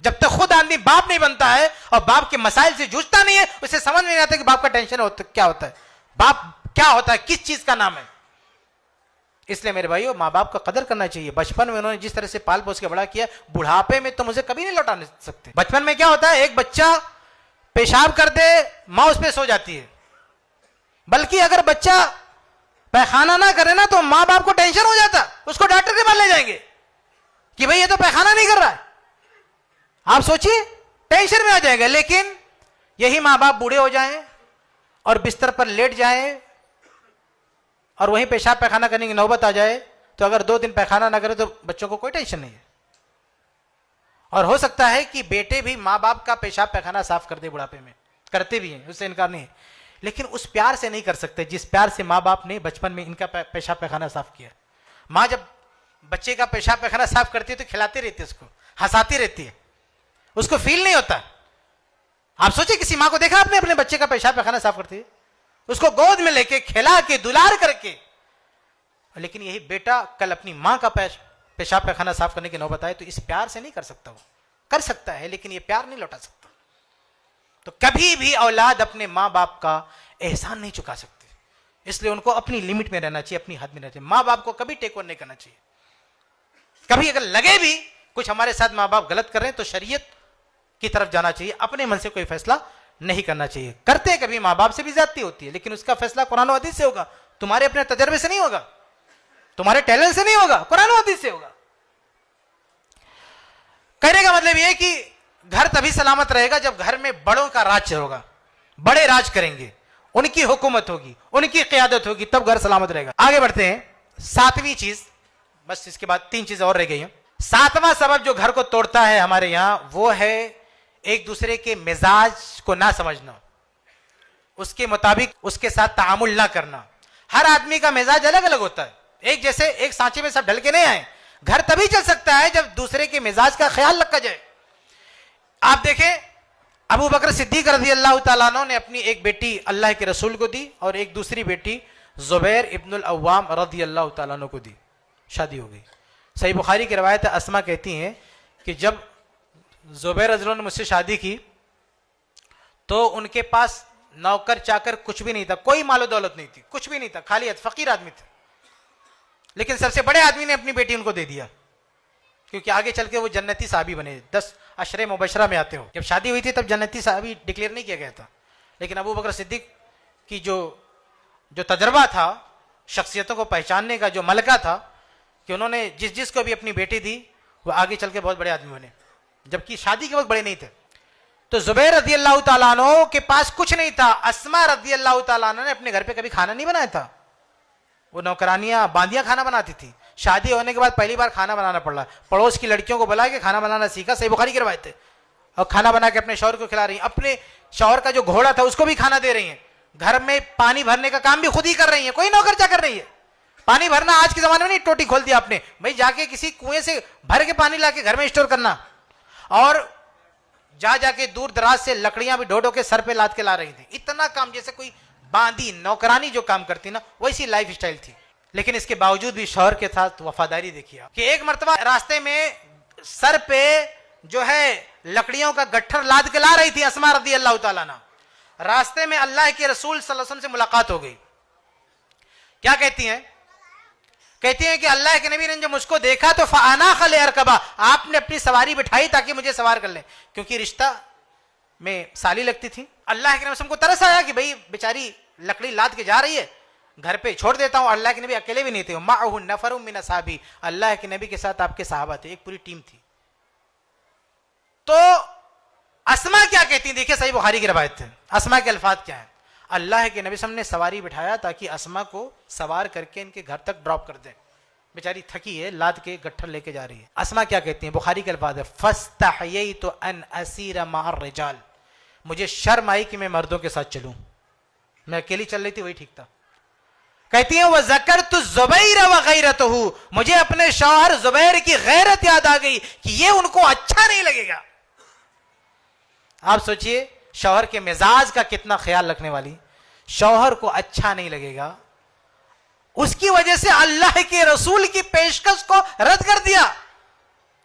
जब तक खुद आदमी बाप नहीं बनता है और बाप के मसाइल से जूझता नहीं है, उसे समझ में नहीं आता कि बाप का टेंशन क्या होता है, बाप क्या होता है, किस चीज का नाम है। इसलिए मेरे भाइयों, माँ बाप का कदर करना चाहिए। बचपन में उन्होंने जिस तरह से पाल पोस के बड़ा किया, बुढ़ापे में तो मुझे कभी नहीं लौटा सकते। बचपन में क्या होता है, एक बच्चा पेशाब कर दे, माँ उस पर सो जाती है। बल्कि अगर बच्चा पैखाना ना करे ना तो माँ बाप को टेंशन हो जाता, उसको डॉक्टर के पास ले जाएंगे कि भाई ये तो पैखाना नहीं कर रहा है। आप सोचिए, टेंशन में आ जाएगा। लेकिन यही माँ बाप बूढ़े हो जाएं और बिस्तर पर लेट जाएं और वहीं पेशाब पैखाना करने की नौबत आ जाए, तो अगर 2 दिन पैखाना ना करे तो बच्चों को कोई टेंशन नहीं है। और हो सकता है कि बेटे भी माँ बाप का पेशाब पैखाना साफ कर दे, बुढ़ापे में करते भी हैं, उससे इनकार नहीं है, लेकिन उस प्यार से नहीं कर सकते जिस प्यार से माँ बाप ने बचपन में इनका पेशाब पैखाना साफ किया। माँ जब बच्चे का पेशाब पैखाना साफ करती है तो खिलाती रहती है, उसको हंसाती रहती है, उसको फील नहीं होता। आप सोचिए किसी मां को देखा आपने अपने बच्चे का पेशाब पैखाना साफ करती है, उसको गोद में लेके खिला के दुलार करके। लेकिन यही बेटा कल अपनी मां का पेशाब पैखाना साफ करने की नौबत आए तो इस प्यार से नहीं कर सकता। वो कर सकता है लेकिन ये प्यार नहीं लौटा सकता। तो कभी भी औलाद अपने मां बाप का एहसान नहीं चुका सकते, इसलिए उनको अपनी लिमिट में रहना चाहिए, अपनी हद में रहना चाहिए। मां बाप को कभी टेक ओवर नहीं करना चाहिए। कभी अगर लगे भी कुछ हमारे साथ मां बाप गलत कर रहे हैं तो शरीयत की तरफ जाना चाहिए, अपने मन से कोई फैसला नहीं करना चाहिए। करते हैं कभी मां बाप से भी ज्यादती होती है, लेकिन उसका फैसला कुरान और हदीस से होगा, तुम्हारे अपने तजर्बे से नहीं होगा, तुम्हारे टैलेंट से नहीं होगा, कुरान और हदीस से होगा। कहने का मतलब यह कि घर तभी सलामत रहेगा जब घर में बड़ों का राज होगा, बड़े राज करेंगे, उनकी हुकूमत होगी, उनकी क़ियादत होगी, तब घर सलामत रहेगा। आगे बढ़ते हैं। सातवीं चीज, बस इसके बाद 3 चीजें और रह गई हैं। सातवां सबब जो घर को तोड़ता है हमारे यहां, वो है एक दूसरे के मिजाज को ना समझना, उसके मुताबिक उसके साथ तामुल ना करना। हर आदमी का मिजाज अलग अलग होता है, एक जैसे एक सांचे में सब ढल के नहीं आए। घर तभी चल सकता है जब दूसरे के मिजाज का ख्याल रखा जाए। आप देखें, अबू बकर सिद्दीक रज़ी अल्लाह तआला अन्हु ने अपनी एक बेटी अल्लाह के रसूल को दी और एक दूसरी बेटी जुबैर इब्नुल अव्वाम रज़ी अल्लाह तआला अन्हु को दी, शादी हो गई। सही बुखारी की रवायत है, अस्मा कहती हैं कि जब जुबैर रज़ी अल्लाह ने मुझसे शादी की तो उनके पास नौकर चाकर कुछ भी नहीं था, कोई मालो दौलत नहीं थी, कुछ भी नहीं था, खाली फकीर आदमी थे। लेकिन सबसे बड़े आदमी ने अपनी बेटी उनको दे दिया, क्योंकि आगे चल के वो जन्नती साहबी बने, 10 अशरे मुबशरा में आते हो। जब शादी हुई थी तब जन्नती साहबी डिक्लेयर नहीं किया गया था, लेकिन अबू बकर सिद्दीक की जो तजर्बा था, शख्सियतों को पहचानने का जो मलका था, कि उन्होंने जिस को भी अपनी बेटी दी वो आगे चल के बहुत बड़े आदमी बने, जबकि शादी के वक्त बड़े नहीं थे। तो जुबैर रज़ी अल्लाह तआला अन्हु के पास कुछ नहीं था। अस्मा रज़ी अल्लाह तआला अन्हा ने अपने घर पे कभी खाना नहीं बनाया था, वो नौकरानियां बांदियां खाना बनाती थी। शादी होने के बाद पहली बार खाना बनाना पड़ा, पड़ोस की लड़कियों को बुला के खाना बनाना सीखा, सही बुखारी की रवायत है। और खाना बना के अपने शौहर को खिला रही हैं, अपने शौहर का जो घोड़ा था उसको भी खाना दे रही हैं, घर में पानी भरने का काम भी खुद ही कर रही है, कोई नौकर चाकर नहीं है। पानी भरना आज के जमाने में नहीं, टोटी खोल दिया आपने, भाई जाके किसी कुएं से भर के पानी लाके घर में स्टोर करना। और जाके दूर दराज से लकड़ियां भी ढो के सर पे लाद के ला रही थी। इतना काम जैसे कोई बांदी नौकरानी जो काम करती ना, वैसी लाइफ स्टाइल थी। लेकिन इसके बावजूद भी शौहर के साथ वफादारी देखिए कि एक मर्तबा रास्ते में सर पे जो है लकड़ियों का गट्ठर लाद के ला रही थी अस्मा रज़ी अल्लाह तआला अन्हा। रास्ते में अल्लाह के रसूल सल्लल्लाहु अलैहि वसल्लम से मुलाकात हो गई। क्या कहती हैं? कहती हैं कि अल्लाह के नबी ने जब मुझको देखा तो फ़अना खल अरकबा, आपने अपनी सवारी बिठाई ताकि मुझे सवार कर ले, क्योंकि रिश्ता में साली लगती थी। अल्लाह के नबी को तरस आया कि भाई बेचारी लकड़ी लाद के जा रही है, घर पे छोड़ देता हूं। अल्लाह के नबी अकेले भी नहीं थे, माअहु नफरुम मिन असहाबी, अल्लाह के नबी के साथ आपके सहाबा थे, एक पूरी टीम थी। तो अस्मा क्या कहती, देखिए सही बुखारी की रवायत है, अस्मा के अल्फाज क्या है। अल्लाह के नबी सल्लल्लाहु अलैहि वसल्लम ने सवारी बिठाया ताकि अस्मा को सवार करके इनके घर तक ड्रॉप कर दे, बेचारी थकी है, लाद के गट्ठर लेके जा रही है। अस्मा क्या कहती है, बुखारी के अल्फाज है, फस्तहयैतु अन असीर मअर रिजाल, मुझे शर्म आई कि मैं मर्दों के साथ चलूं, मैं अकेली चल रही थी वही ठीक था। कहती है वह ज़करतु ज़ुबैर व गैरतहु, मुझे अपने शौहर ज़ुबैर की गैरत याद आ गई कि ये उनको अच्छा नहीं लगेगा। आप सोचिए शौहर के मिजाज का कितना ख्याल रखने वाली, शौहर को अच्छा नहीं लगेगा, उसकी वजह से अल्लाह के रसूल की पेशकश को रद्द कर दिया,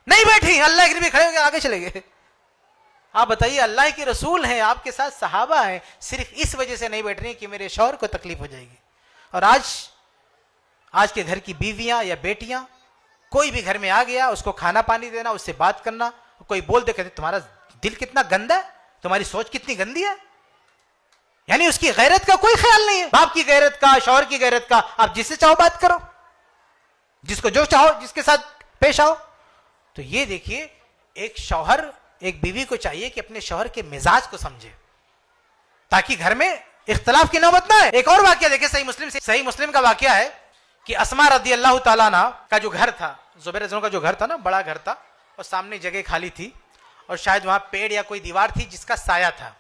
नहीं बैठी, अल्लाह के नबी खड़े होकर आगे चले गए। आप बताइए अल्लाह के रसूल हैं, आपके साथ सहाबा हैं, सिर्फ इस वजह से नहीं बैठ रही कि मेरे शौहर को तकलीफ हो जाएगी। और आज के घर की बीवियां या बेटियां, कोई भी घर में आ गया उसको खाना पानी देना, उससे बात करना, कोई बोल दे कहते तुम्हारा दिल कितना गंदा है, तुम्हारी सोच कितनी गंदी है, यानी उसकी गैरत का कोई ख्याल नहीं है, बाप की गैरत का, शौहर की गैरत का। आप जिससे चाहो बात करो, जिसको जो चाहो जिसके साथ पेश आओ। तो ये देखिए एक शौहर, एक बीवी को चाहिए कि अपने शौहर के मिजाज को समझे ताकि घर में इख्तलाफ की नौबत ना है। एक और वाकया देखिए सही मुस्लिम का वाकया है कि अस्मा रज़ी अल्लाह तआला अन्हा का जो घर था, ज़ुबैर का जो घर था ना, बड़ा घर था और सामने जगह खाली थी और शायद वहां पेड़ या कोई दीवार थी जिसका साया था।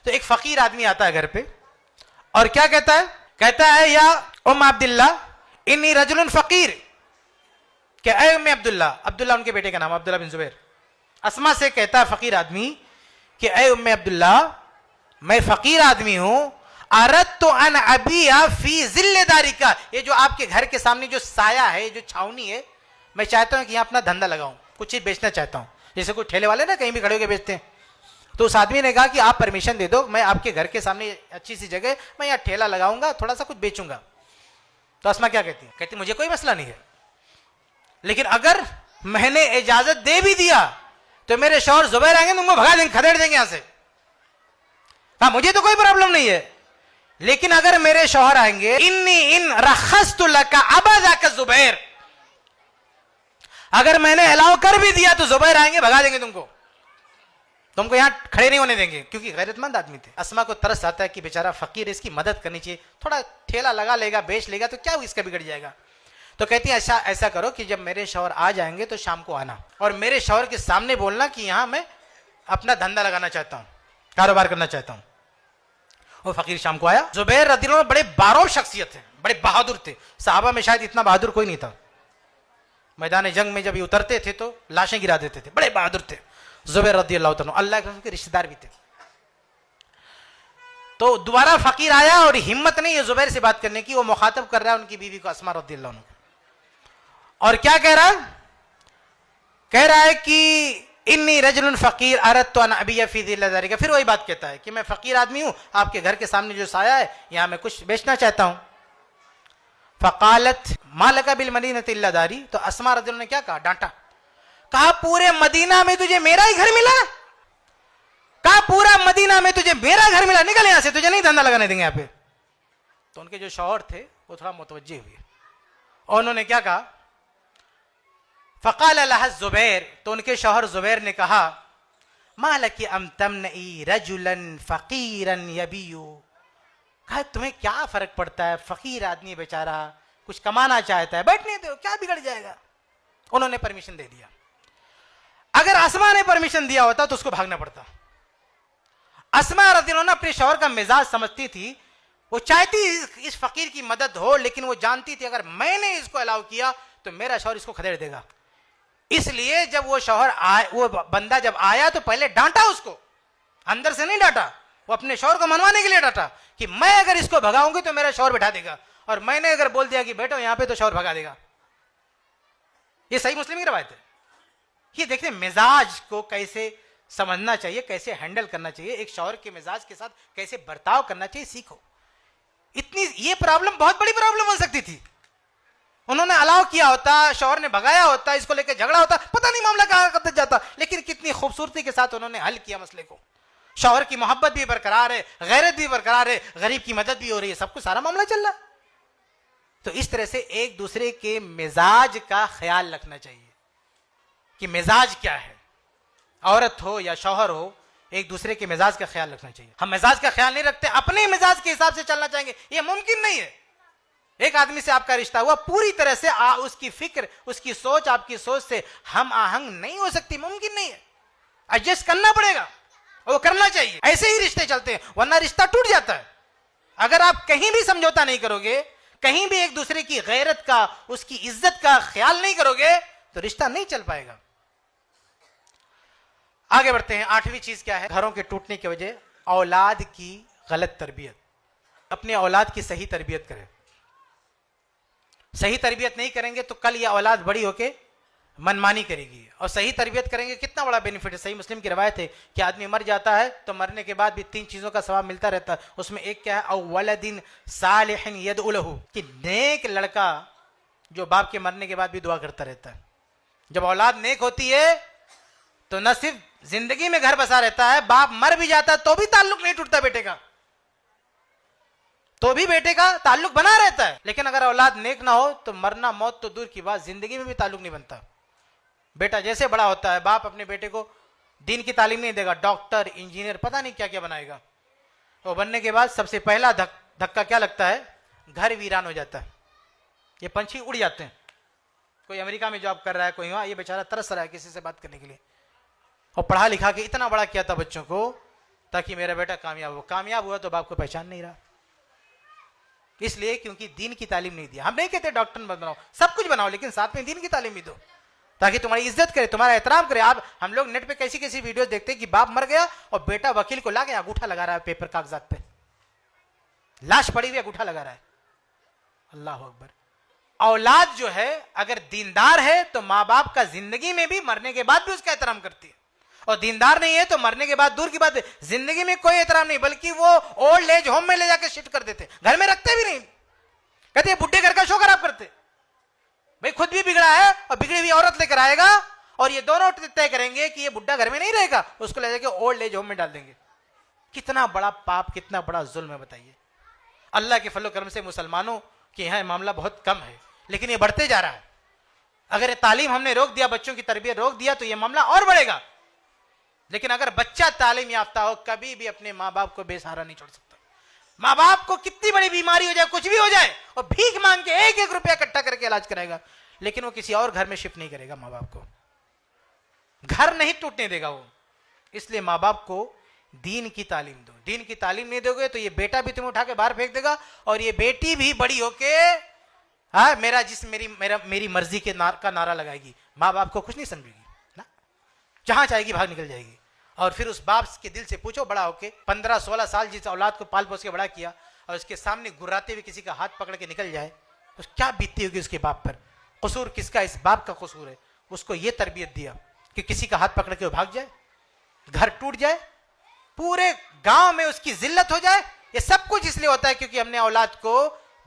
तो एक फकीर आदमी आता है घर पे और क्या कहता है, कहता है या उम अब्दुल्लाह इन्नी रजुलन फकीर, कि ऐ उम्मे अब्दुल्ला, अब्दुल्ला उनके बेटे का नाम, अब्दुल्ला बिन जुबैर, अस्मा से कहता है फकीर आदमी कि ऐ उम्मे अब्दुल्ला, मैं फकीर आदमी हूं, अरद तो अन अबिया फी जिल्लेदारी का, ये जो आपके घर के सामने जो साया है, जो छावनी है, मैं चाहता हूं कि यहां अपना धंधा लगाऊं, कुछ चीज बेचना चाहता हूं। जैसे कोई ठेले वाले ना कहीं भी खड़े होकर बेचते हैं, तो उस आदमी ने कहा कि आप परमिशन दे दो, मैं आपके घर के सामने अच्छी सी जगह, मैं यहाँ ठेला लगाऊंगा, थोड़ा सा कुछ बेचूंगा। तो अस्मा क्या कहती है? कहती मुझे कोई मसला नहीं है, लेकिन अगर मैंने इजाजत दे भी दिया तो मेरे शौहर जुबैर आएंगे, तुमको भगा देंगे, खदेड़ देंगे यहां से। हाँ, मुझे तो कोई प्रॉब्लम नहीं है, लेकिन अगर मेरे शौहर आएंगे, इन्नी इन रखस्तु लका अबदा का जुबैर, अगर मैंने अलाउ कर भी दिया तो जुबैर आएंगे, भगा देंगे तुमको यहां खड़े नहीं होने देंगे, क्योंकि गैरतमंद आदमी थे। अस्मा को तरस आता है कि बेचारा फकीर, इसकी मदद करनी चाहिए, थोड़ा ठेला लगा लेगा, बेच लेगा तो क्या इसका बिगड़ जाएगा। तो कहती है अच्छा ऐसा करो कि जब मेरे शौहर आ जाएंगे तो शाम को आना, और मेरे शौहर के सामने बोलना कि यहां मैं अपना धंधा लगाना चाहता हूं, कारोबार करना चाहता हूं। वो फकीर शाम को आया। जुबैर रदियल्लाहु अन्हु बड़े बारो शख्सियत थे, बड़े बहादुर थे, साहबा में शायद इतना बहादुर कोई नहीं था। मैदान जंग में जब ये उतरते थे तो लाशें गिरा देते थे, बड़े बहादुर थे जुबैर रदियल्लाहु अन्हु, अल्लाह के रिश्तेदार भी थे। तो दोबारा फकीर आया और हिम्मत नहीं है जुबैर से बात करने की, वो मुखातब कर रहा है उनकी बीवी को, अस्मा रदियल्लाहु अन्हा, और क्या कह रहा है कि इन्नी रजुलन फकीर अरदतु अन अबिया फी जिल्लेदारी का। फिर वही बात कहता है कि मैं फकीर आदमी हूं, आपके घर के सामने जो साया है यहां मैं कुछ बेचना चाहता हूं। फकालत मा लका बिल मदीनति इल्ला दारी, तो अस्मा रदियल्लाहु ने क्या कहा? डांटा, कहा पूरे मदीना में तुझे मेरा ही घर मिला? कहा पूरा मदीना में तुझे मेरा घर मिला, निकल यहां से, तुझे नहीं धंधा लगाने देंगे यहां पे। तो उनके जो शौहर थे वो थोड़ा मुतवज्जे हुए और उन्होंने क्या कहा? फकाल लहा जुबैर, तो उनके शौहर जुबैर ने कहा मालकी अम तमनई रजुलन फकीरन यबीयू, कहा तुम्हें क्या फर्क पड़ता है, फकीर आदमी बेचारा कुछ कमाना चाहता है, बैठने दो, क्या बिगड़ जाएगा। उन्होंने परमिशन दे दिया। अगर अस्मा ने परमिशन दिया होता तो उसको भागना पड़ता। अस्मा रज़ियल्लाहु अन्हा अपने शौहर का मिजाज समझती थी, वो चाहती इस फकीर की मदद हो, लेकिन वो जानती थी अगर मैंने इसको अलाउ किया तो मेरा शौहर इसको खदेड़ देगा। इसलिए जब वो शौहर आए, वो बंदा जब आया तो पहले डांटा उसको, अंदर से नहीं डांटा, वो अपने शौहर को मनवाने के लिए डांटा कि मैं अगर इसको भगाऊंगी तो मेरा शौहर बैठा देगा, और मैंने अगर बोल दिया कि बैठो यहां पे तो शौहर भगा देगा। ये सही मुस्लिम की रवायत है। ये देखिए मिजाज को कैसे समझना चाहिए, कैसे हैंडल करना चाहिए, एक शौहर के मिजाज के साथ कैसे बर्ताव करना चाहिए सीखो। इतनी ये प्रॉब्लम बहुत बड़ी प्रॉब्लम हो सकती थी। उन्होंने अलाउ किया होता, शौहर ने भगाया होता, इसको लेकर झगड़ा होता, पता नहीं मामला कहां तक जाता, लेकिन कितनी खूबसूरती के साथ उन्होंने हल किया मसले को। शौहर की मोहब्बत भी बरकरार है, गैरत भी बरकरार है, गरीब की मदद भी हो रही है, सब कुछ सारा मामला चल रहा। तो इस तरह से एक दूसरे के मिजाज का ख्याल रखना चाहिए कि मिजाज क्या है, औरत हो या शौहर हो, एक दूसरे के मिजाज का ख्याल रखना चाहिए। हम मिजाज का ख्याल नहीं रखते, अपने मिजाज के हिसाब से चलना चाहेंगे, यह मुमकिन नहीं है। एक आदमी से आपका रिश्ता हुआ, पूरी तरह से उसकी फिक्र, उसकी सोच आपकी सोच से हम आहंग नहीं हो सकती, मुमकिन नहीं है, एडजस्ट करना पड़ेगा, वो करना चाहिए। ऐसे ही रिश्ते चलते हैं, वरना रिश्ता टूट जाता है। अगर आप कहीं भी समझौता नहीं करोगे, कहीं भी एक दूसरे की गैरत का, उसकी इज्जत का ख्याल नहीं करोगे, तो रिश्ता नहीं चल पाएगा। आगे बढ़ते हैं। 8वीं चीज क्या है घरों के टूटने की वजह? औलाद की गलत तरबियत। अपने औलाद की सही तरबियत करें। सही तरबियत नहीं करेंगे तो कल यह औलाद बड़ी होके मनमानी करेगी, और सही तरबियत करेंगे कितना बड़ा बेनिफिट है। सही मुस्लिम की रवायत है कि आदमी मर जाता है तो मरने के बाद भी 3 चीजों का सवाब मिलता रहता है। उसमें एक क्या है? अव्वलदिन सालिहिन यदउ लहू, कि नेक लड़का जो बाप के मरने के बाद भी दुआ करता रहता है। जब औलाद नेक होती है तो न सिर्फ जिंदगी में घर बसा रहता है, बाप मर भी जाता है तो भी ताल्लुक नहीं टूटता बेटे का, तो भी बेटे का ताल्लुक बना रहता है। लेकिन अगर औलाद नेक ना हो तो मरना मौत तो दूर की बात, जिंदगी में भी ताल्लुक नहीं बनता। बेटा जैसे बड़ा होता है, बाप अपने बेटे को दीन की तालीम नहीं देगा, डॉक्टर, इंजीनियर, पता नहीं क्या क्या बनाएगा। वो बनने के बाद सबसे पहला धक्का क्या लगता है? घर वीरान हो जाता है, ये पंछी उड़ जाते हैं। कोई अमेरिका में जॉब कर रहा है, कोई वहां, ये बेचारा तरस रहा है किसी से बात करने के लिए, और पढ़ा लिखा के इतना बड़ा किया था बच्चों को ताकि मेरा बेटा कामयाब हो। कामयाब हुआ तो बाप को पहचान नहीं रहा। इसलिए क्योंकि दीन की तालीम नहीं दिया। हम नहीं कहते डॉक्टर मत बनाओ, सब कुछ बनाओ, लेकिन साथ में दीन की तालीम भी दो, ताकि तुम्हारी इज्जत करे, तुम्हारा एहतराम करे। आप हम लोग नेट पे कैसी कैसी वीडियोस देखते हैं कि बाप मर गया और बेटा वकील को ला के अंगूठा लगा रहा है पेपर कागजात पे, लाश पड़ी हुई अंगूठा लगा रहा है। अल्लाह अकबर। औलाद जो है अगर दीनदार है तो माँ बाप का जिंदगी में भी, मरने के बाद भी उसका एहतराम करती है, और दीनदार नहीं है तो मरने के बाद दूर की बात है, जिंदगी में कोई एहतराम नहीं, बल्कि वो ओल्ड एज होम में ले जाकर शिफ्ट कर देते, घर में रखते भी नहीं। कहते बुढ़े घर का शो खराब करते। भाई खुद भी बिगड़ा है और बिगड़ी हुई औरत लेकर आएगा और ये दोनों तय करेंगे कि ये बुढ़ा घर में नहीं रहेगा, उसको ले जाकर ओल्ड एज होम में डाल देंगे। कितना बड़ा पाप, कितना बड़ा जुल्म है बताइए। अल्लाह के फजल करम से मुसलमानों के यहाँ मामला बहुत कम है, लेकिन ये बढ़ते जा रहा है। अगर ये तालीम हमने रोक दिया, बच्चों की तरबियत रोक दिया, तो ये मामला और बढ़ेगा। लेकिन अगर बच्चा तालीम याफ्ता हो, कभी भी अपने माँ बाप को बेसहारा नहीं छोड़ सकता। माँ बाप को कितनी बड़ी बीमारी हो जाए, कुछ भी हो जाए, और भीख मांग के एक एक रुपया इकट्ठा करके इलाज कराएगा, लेकिन वो किसी और घर में शिफ्ट नहीं करेगा। माँ बाप को घर नहीं टूटने देगा वो। इसलिए माँ बाप को दीन की तालीम दो। दीन की तालीम नहीं दोगे तो ये बेटा भी तुम्हें उठा के बाहर फेंक देगा, और ये बेटी भी बड़ी होके मेरी मर्जी के का नारा लगाएगी। माँ बाप को कुछ नहीं समझेगी ना, जहां चाहेगी भाग निकल जाएगी। और फिर उस बाप के दिल से पूछो, बड़ा होके 15-16 साल जिस औलाद को पाल पोस के बड़ा किया, और उसके सामने गुर्राते हुए किसी का हाथ पकड़ के निकल जाए, तो क्या बीतती होगी उसके बाप पर। कसूर किसका? इस बाप का कसूर है। उसको ये तरबियत दिया कि किसी का हाथ पकड़ के वो भाग जाए, घर टूट जाए, पूरे गांव में उसकी जिल्लत हो जाए। ये सब कुछ इसलिए होता है क्योंकि हमने औलाद को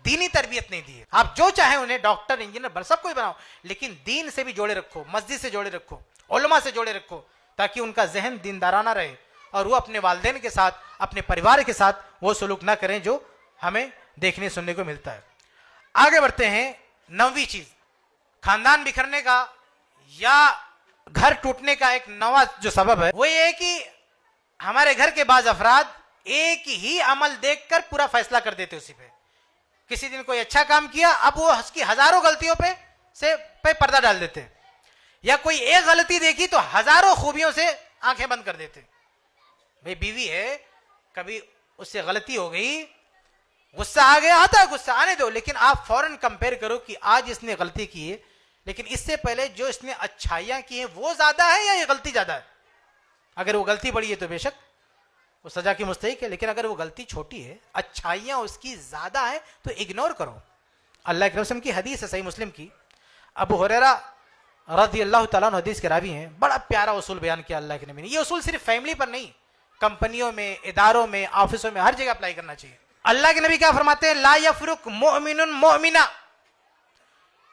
दीनी तरबियत नहीं दी है। आप जो चाहे उन्हें डॉक्टर, इंजीनियर, सब कुछ बनाओ, लेकिन दीन से भी जोड़े रखो, मस्जिद से जोड़े रखो, उलमा से जोड़े रखो, ताकि उनका जहन दीनदाराना रहे और वो अपने वालिदैन के साथ, अपने परिवार के साथ वो सलूक ना करें जो हमें देखने सुनने को मिलता है। आगे बढ़ते हैं। 9वीं चीज, खानदान बिखरने का या घर टूटने का एक नवा जो सबब है, वो ये है कि हमारे घर के बाज अफराद एक ही अमल देखकर पूरा फैसला कर देते उसी पे। किसी दिन कोई अच्छा काम किया, अब वो उसकी हजारों गलतियों पे पर्दा डाल देते, या कोई एक गलती देखी तो हजारों खूबियों से आंखें बंद कर देते। भाई बीवी है, कभी उससे गलती हो गई, गुस्सा आ गया, आता है गुस्सा, आने दो, लेकिन आप फौरन कंपेयर करो कि आज इसने गलती की है, लेकिन इससे पहले जो इसने अच्छाइयां की हैं वो ज्यादा है या ये गलती ज्यादा है। अगर वो गलती बड़ी है तो बेशक वो सजा की मुस्तहिक है, लेकिन अगर वो गलती छोटी है, अच्छाइयां उसकी ज्यादा है, तो इग्नोर करो। अल्लाह के रसूल की हदीस है सही मुस्लिम की, अबू हुरैरा रज़ी अल्लाह तआला अन्हु हदीस के रावी हैं। बड़ा प्यारा उसूल बयान किया अल्लाह के नबी ने। ये उसूल सिर्फ फैमिली पर नहीं, कंपनियों में, इदारों में, ऑफिसों में, हर जगह अप्लाई करना चाहिए। अल्लाह के नबी क्या फरमाते हैं? ला यफरुक मुमिनुन मुमिना,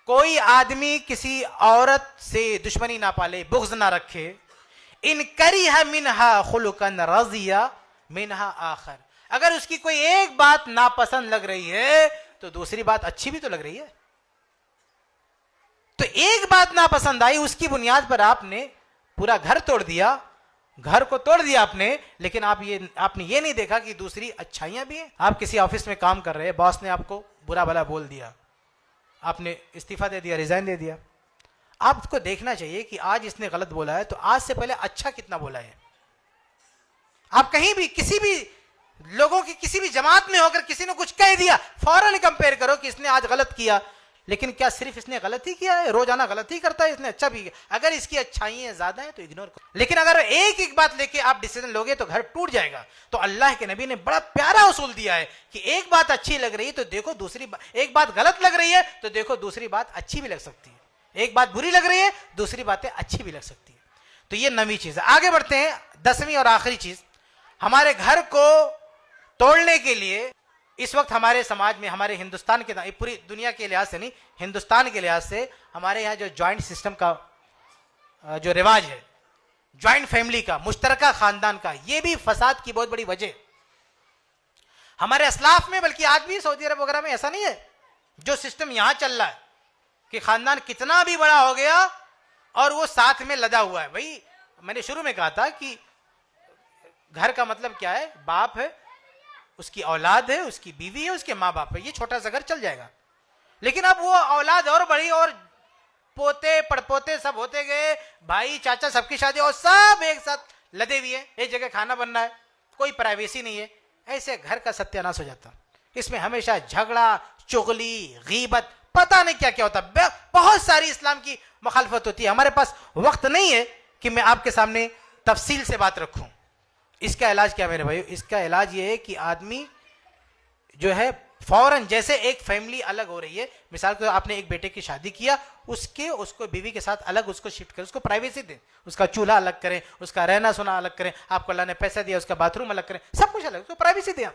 कोई आदमी किसी औरत से दुश्मनी ना पाले, बुग़्ज़ ना रखे। इन करिहा मिनहा खुलुकन रज़िया मिनहा आखर, अगर उसकी कोई एक बात नापसंद लग रही है तो दूसरी बात अच्छी भी तो लग रही है। तो एक बात नापसंद आई, उसकी बुनियाद पर आपने पूरा घर तोड़ दिया, घर को तोड़ दिया आपने, लेकिन आपने ये नहीं देखा कि दूसरी अच्छाइयां भी हैं। आप किसी ऑफिस में काम कर रहे हैं, बॉस ने आपको बुरा भला बोल दिया, आपने इस्तीफा दे दिया, रिजाइन दे दिया। आपको देखना चाहिए कि आज इसने गलत बोला है तो आज से पहले अच्छा कितना बोला है। आप कहीं भी किसी भी लोगों की किसी भी जमात में होकर किसी ने कुछ कह दिया, फौरन कंपेयर करो कि इसने आज गलत किया, लेकिन क्या सिर्फ इसने गलत ही किया है? रोजाना गलत ही करता है, इसने अच्छा भी किया। अगर इसकी अच्छाइयां ज्यादा है तो इग्नोर करो, लेकिन अगर एक एक बात लेके आप डिसीजन लोगे तो घर टूट जाएगा। तो अल्लाह के नबी ने बड़ा प्यारा उसूल दिया है कि एक बात अच्छी लग रही है तो देखो दूसरी बात, एक बात गलत लग रही है तो देखो दूसरी बात अच्छी भी लग सकती है, एक बात बुरी लग रही है दूसरी बातें अच्छी भी लग सकती है। तो ये 9वीं चीज है। आगे बढ़ते हैं। 10वीं और आखिरी चीज, हमारे घर को तोड़ने के लिए इस वक्त हमारे समाज में, हमारे हिंदुस्तान के, पूरी दुनिया के लिहाज से नहीं, हिंदुस्तान के लिहाज से हमारे यहाँ जो ज्वाइंट सिस्टम का जो रिवाज है, ज्वाइंट फैमिली का, मुश्तरका खानदान का, ये भी फसाद की बहुत बड़ी वजह। हमारे असलाफ में, बल्कि आज भी सऊदी अरब वगैरह में ऐसा नहीं है। जो सिस्टम यहां चल रहा है कि खानदान कितना भी बड़ा हो गया और वो साथ में लदा हुआ है। भाई मैंने शुरू में कहा था कि घर का मतलब क्या है? बाप है, उसकी औलाद है, उसकी बीवी है, उसके माँ बाप है, ये छोटा सा घर चल जाएगा। लेकिन अब वो औलाद और बड़ी, और पोते पड़पोते सब होते गए, भाई चाचा सबकी शादी, और सब एक साथ लदे हुए हैं, एक जगह खाना बनना है, कोई प्राइवेसी नहीं है। ऐसे घर का सत्यानाश हो जाता। इसमें हमेशा झगड़ा, चुगली, गीबत, पता नहीं क्या क्या होता है। बहुत सारी इस्लाम की मुखालफत होती है। हमारे पास वक्त नहीं है कि मैं आपके सामने तफसील से बात रखूं। इसका इलाज क्या मेरे भाई? इसका इलाज ये है कि आदमी जो है फौरन, जैसे एक फैमिली अलग हो रही है, मिसाल के आपने एक बेटे की शादी किया, उसको बीवी के साथ अलग उसको शिफ्ट करें, उसको प्राइवेसी दें, उसका चूल्हा अलग करें, उसका रहना सोना अलग करें, आपको अल्लाह ने पैसा दिया उसका बाथरूम अलग करें, सब कुछ अलग, उसको प्राइवेसी दें।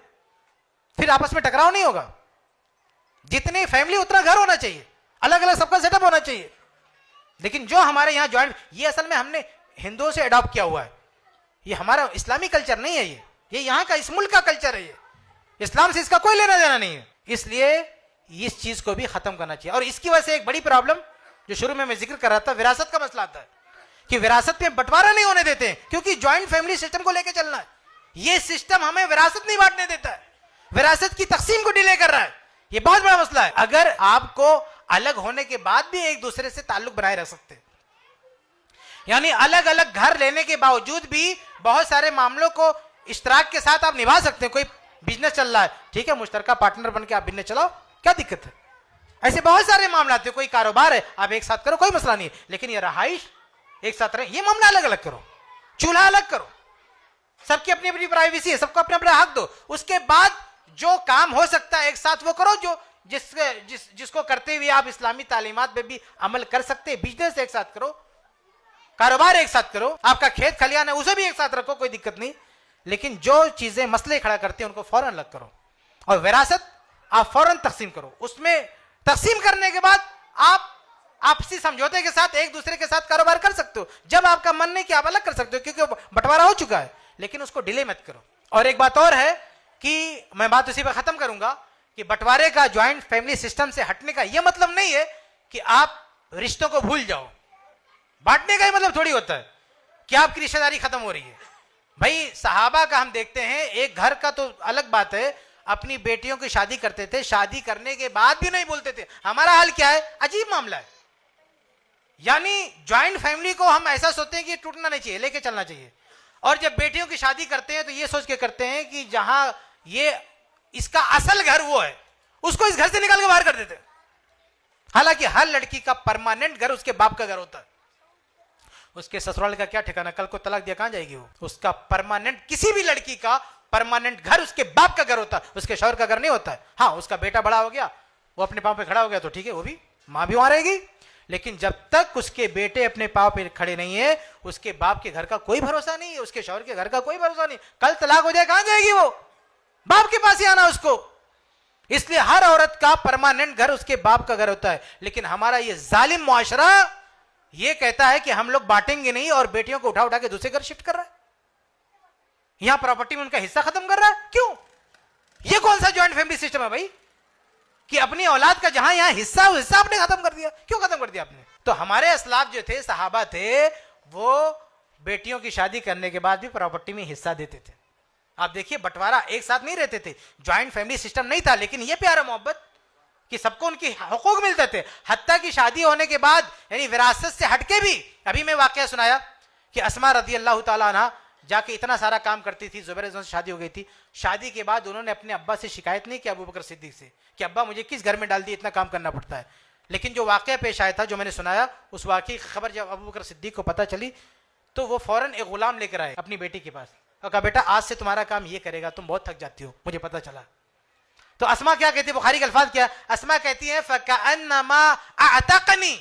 फिर आपस में टकराव नहीं होगा। जितनी फैमिली उतना घर होना चाहिए, अलग अलग सबका सेटअप होना चाहिए। लेकिन जो हमारे यहाँ ज्वाइंट, ये असल में हमने हिंदुओं से अडॉप्ट किया हुआ है, ये हमारा इस्लामी कल्चर नहीं है, ये यहाँ का, इस मुल्क का कल्चर है। ये इस्लाम से इसका कोई लेना देना नहीं है। इसलिए इस चीज को भी खत्म करना चाहिए। और इसकी वजह से एक बड़ी प्रॉब्लम जो शुरू में मैं जिक्र कर रहा था, विरासत का मसला आता है कि विरासत में बंटवारा नहीं होने देते हैं, क्योंकि ज्वाइंट फैमिली सिस्टम को लेकर चलना है। ये सिस्टम हमें विरासत नहीं बांटने देता है, विरासत की तकसीम को डिले कर रहा है। ये बहुत बड़ा मसला है। अगर आपको अलग होने के बाद भी एक दूसरे से ताल्लुक बनाए रख सकते हैं, यानी अलग अलग घर लेने के बावजूद भी बहुत सारे मामलों को इश्तराक के साथ आप निभा सकते हैं। कोई बिजनेस चल रहा है, ठीक है, मुश्तरका पार्टनर बन के आप बिजनेस चलाओ, क्या दिक्कत है? ऐसे बहुत सारे मामला आते हैं। कोई कारोबार है, आप एक साथ करो, कोई मसला नहीं है। लेकिन ये रहाइश एक साथ रहे, ये मामला अलग अलग करो, चूल्हा अलग करो, सबकी अपनी अपनी प्राइवेसी है, सबको अपना अपना हक दो। उसके बाद जो काम हो सकता है एक साथ वो करो, जो जिसको करते हुए आप इस्लामी तालीमात में भी अमल कर सकते हैं। बिजनेस एक साथ करो, कारोबार एक साथ करो, आपका खेत खलियान है उसे भी एक साथ रखो, कोई दिक्कत नहीं। लेकिन जो चीजें मसले खड़ा करती हैं उनको फौरन अलग करो। और विरासत आप फौरन तकसीम करो। उसमें तकसीम करने के बाद आप आपसी समझौते के साथ एक दूसरे के साथ कारोबार कर सकते हो। जब आपका मन नहीं कि आप अलग कर सकते हो, क्योंकि बंटवारा हो चुका है, लेकिन उसको डिले मत करो। और एक बात और है कि मैं बात उसी पर खत्म करूंगा कि बंटवारे का, ज्वाइंट फैमिली सिस्टम से हटने का यह मतलब नहीं है कि आप रिश्तों को भूल जाओ। बांटने का ही मतलब थोड़ी होता है कि आपकी रिश्तेदारी खत्म हो रही है। भाई सहाबा का हम देखते हैं, एक घर का तो अलग बात है, अपनी बेटियों की शादी करते थे, शादी करने के बाद भी नहीं बोलते थे। हमारा हाल क्या है? अजीब मामला है। यानी ज्वाइंट फैमिली को हम ऐसा सोचते हैं कि टूटना नहीं चाहिए, लेके चलना चाहिए। और जब बेटियों की शादी करते हैं तो ये सोच के करते हैं कि जहां ये इसका असल घर वो है, उसको इस घर से निकाल के बाहर कर देते हैं। हालांकि हर लड़की का परमानेंट घर उसके बाप का घर होता है। उसके ससुराल का क्या ठिकाना, कल को तलाक दिया कहां जाएगी वो? उसका परमानेंट, किसी भी लड़की का परमानेंट घर उसके बाप का घर होता है, उसके शौहर का घर नहीं होता है। हाँ, उसका बेटा बड़ा हो गया, वो अपने पांव पे खड़ा हो गया तो ठीक है, वो भी, मां भी वहां रहेगी। लेकिन जब तक उसके बेटे अपने पांव पे खड़े नहीं है, उसके बाप के घर का कोई भरोसा नहीं है, उसके शौहर के घर का कोई भरोसा नहीं। कल तलाक हो जाए कहां जाएगी वो? बाप के पास ही आना उसको। इसलिए हर औरत का परमानेंट घर उसके बाप का घर होता है। लेकिन हमारा ये जालिम मुआशरा ये कहता है कि हम लोग बांटेंगे नहीं, और बेटियों को उठा उठा के दूसरे घर शिफ्ट कर रहा है, यहां प्रॉपर्टी में उनका हिस्सा खत्म कर रहा है। क्यों? ये कौन सा ज्वाइंट फैमिली सिस्टम है भाई कि अपनी औलाद का जहां यहां हिस्सा आपने खत्म कर दिया? क्यों खत्म कर दिया आपने? तो हमारे असलाफ जो थे, सहाबा थे, वो बेटियों की शादी करने के बाद भी प्रॉपर्टी में हिस्सा देते थे। आप देखिए, बंटवारा एक साथ नहीं रहते थे, ज्वाइंट फैमिली सिस्टम नहीं था, लेकिन यह प्यारा मोहब्बत कि सबको उनके हुकूक मिलते थे। हत्ता की शादी होने के बाद, यानी विरासत से हटके भी, अभी मैं वाकया सुनाया कि अस्मा रज़ी अल्लाह ताला अन्हा जाके इतना सारा काम करती थी, ज़ुबैर से शादी हो गई थी। शादी के बाद उन्होंने अपने अब्बा से शिकायत नहीं की, अबू बकर सिद्दीक से, कि अब्बा मुझे किस घर में डाल दिया, इतना काम करना पड़ता है। लेकिन जो वाकया पेश आया था, जो मैंने सुनाया, उस वाकये की खबर जब अबू बकर सिद्दीक को पता चली तो वो फौरन एक गुलाम लेकर आए अपनी बेटी के पास और कहा, बेटा आज से तुम्हारा काम ये करेगा, तुम बहुत थक जाती हो, मुझे पता चला। तो अस्मा क्या कहती है, बुखारी के अल्फाज क्या, अस्मा कहती है, फकअन्नमा अअतकनी,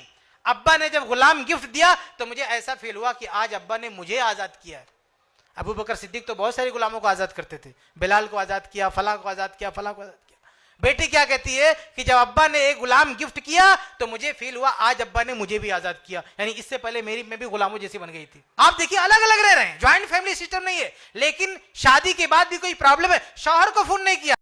अब्बा ने जब गुलाम गिफ्ट दिया तो मुझे ऐसा फील हुआ कि आज अब्बा ने मुझे आजाद किया है। अबू बकर सिद्दीक तो बहुत सारे गुलामों को आजाद करते थे, बिलाल को आजाद किया, फला को आजाद किया, फला को आजाद किया। बेटी क्या कहती है कि जब अब्बा ने एक गुलाम गिफ्ट किया तो मुझे फील हुआ आज अब्बा ने मुझे भी आजाद किया, यानी इससे पहले मेरी मैं भी गुलामों जैसी बन गई थी। आप देखिए, अलग अलग रह रहे हैं, ज्वाइंट फैमिली सिस्टम नहीं है, लेकिन शादी के बाद भी कोई प्रॉब्लम है, शौहर को फोन नहीं किया,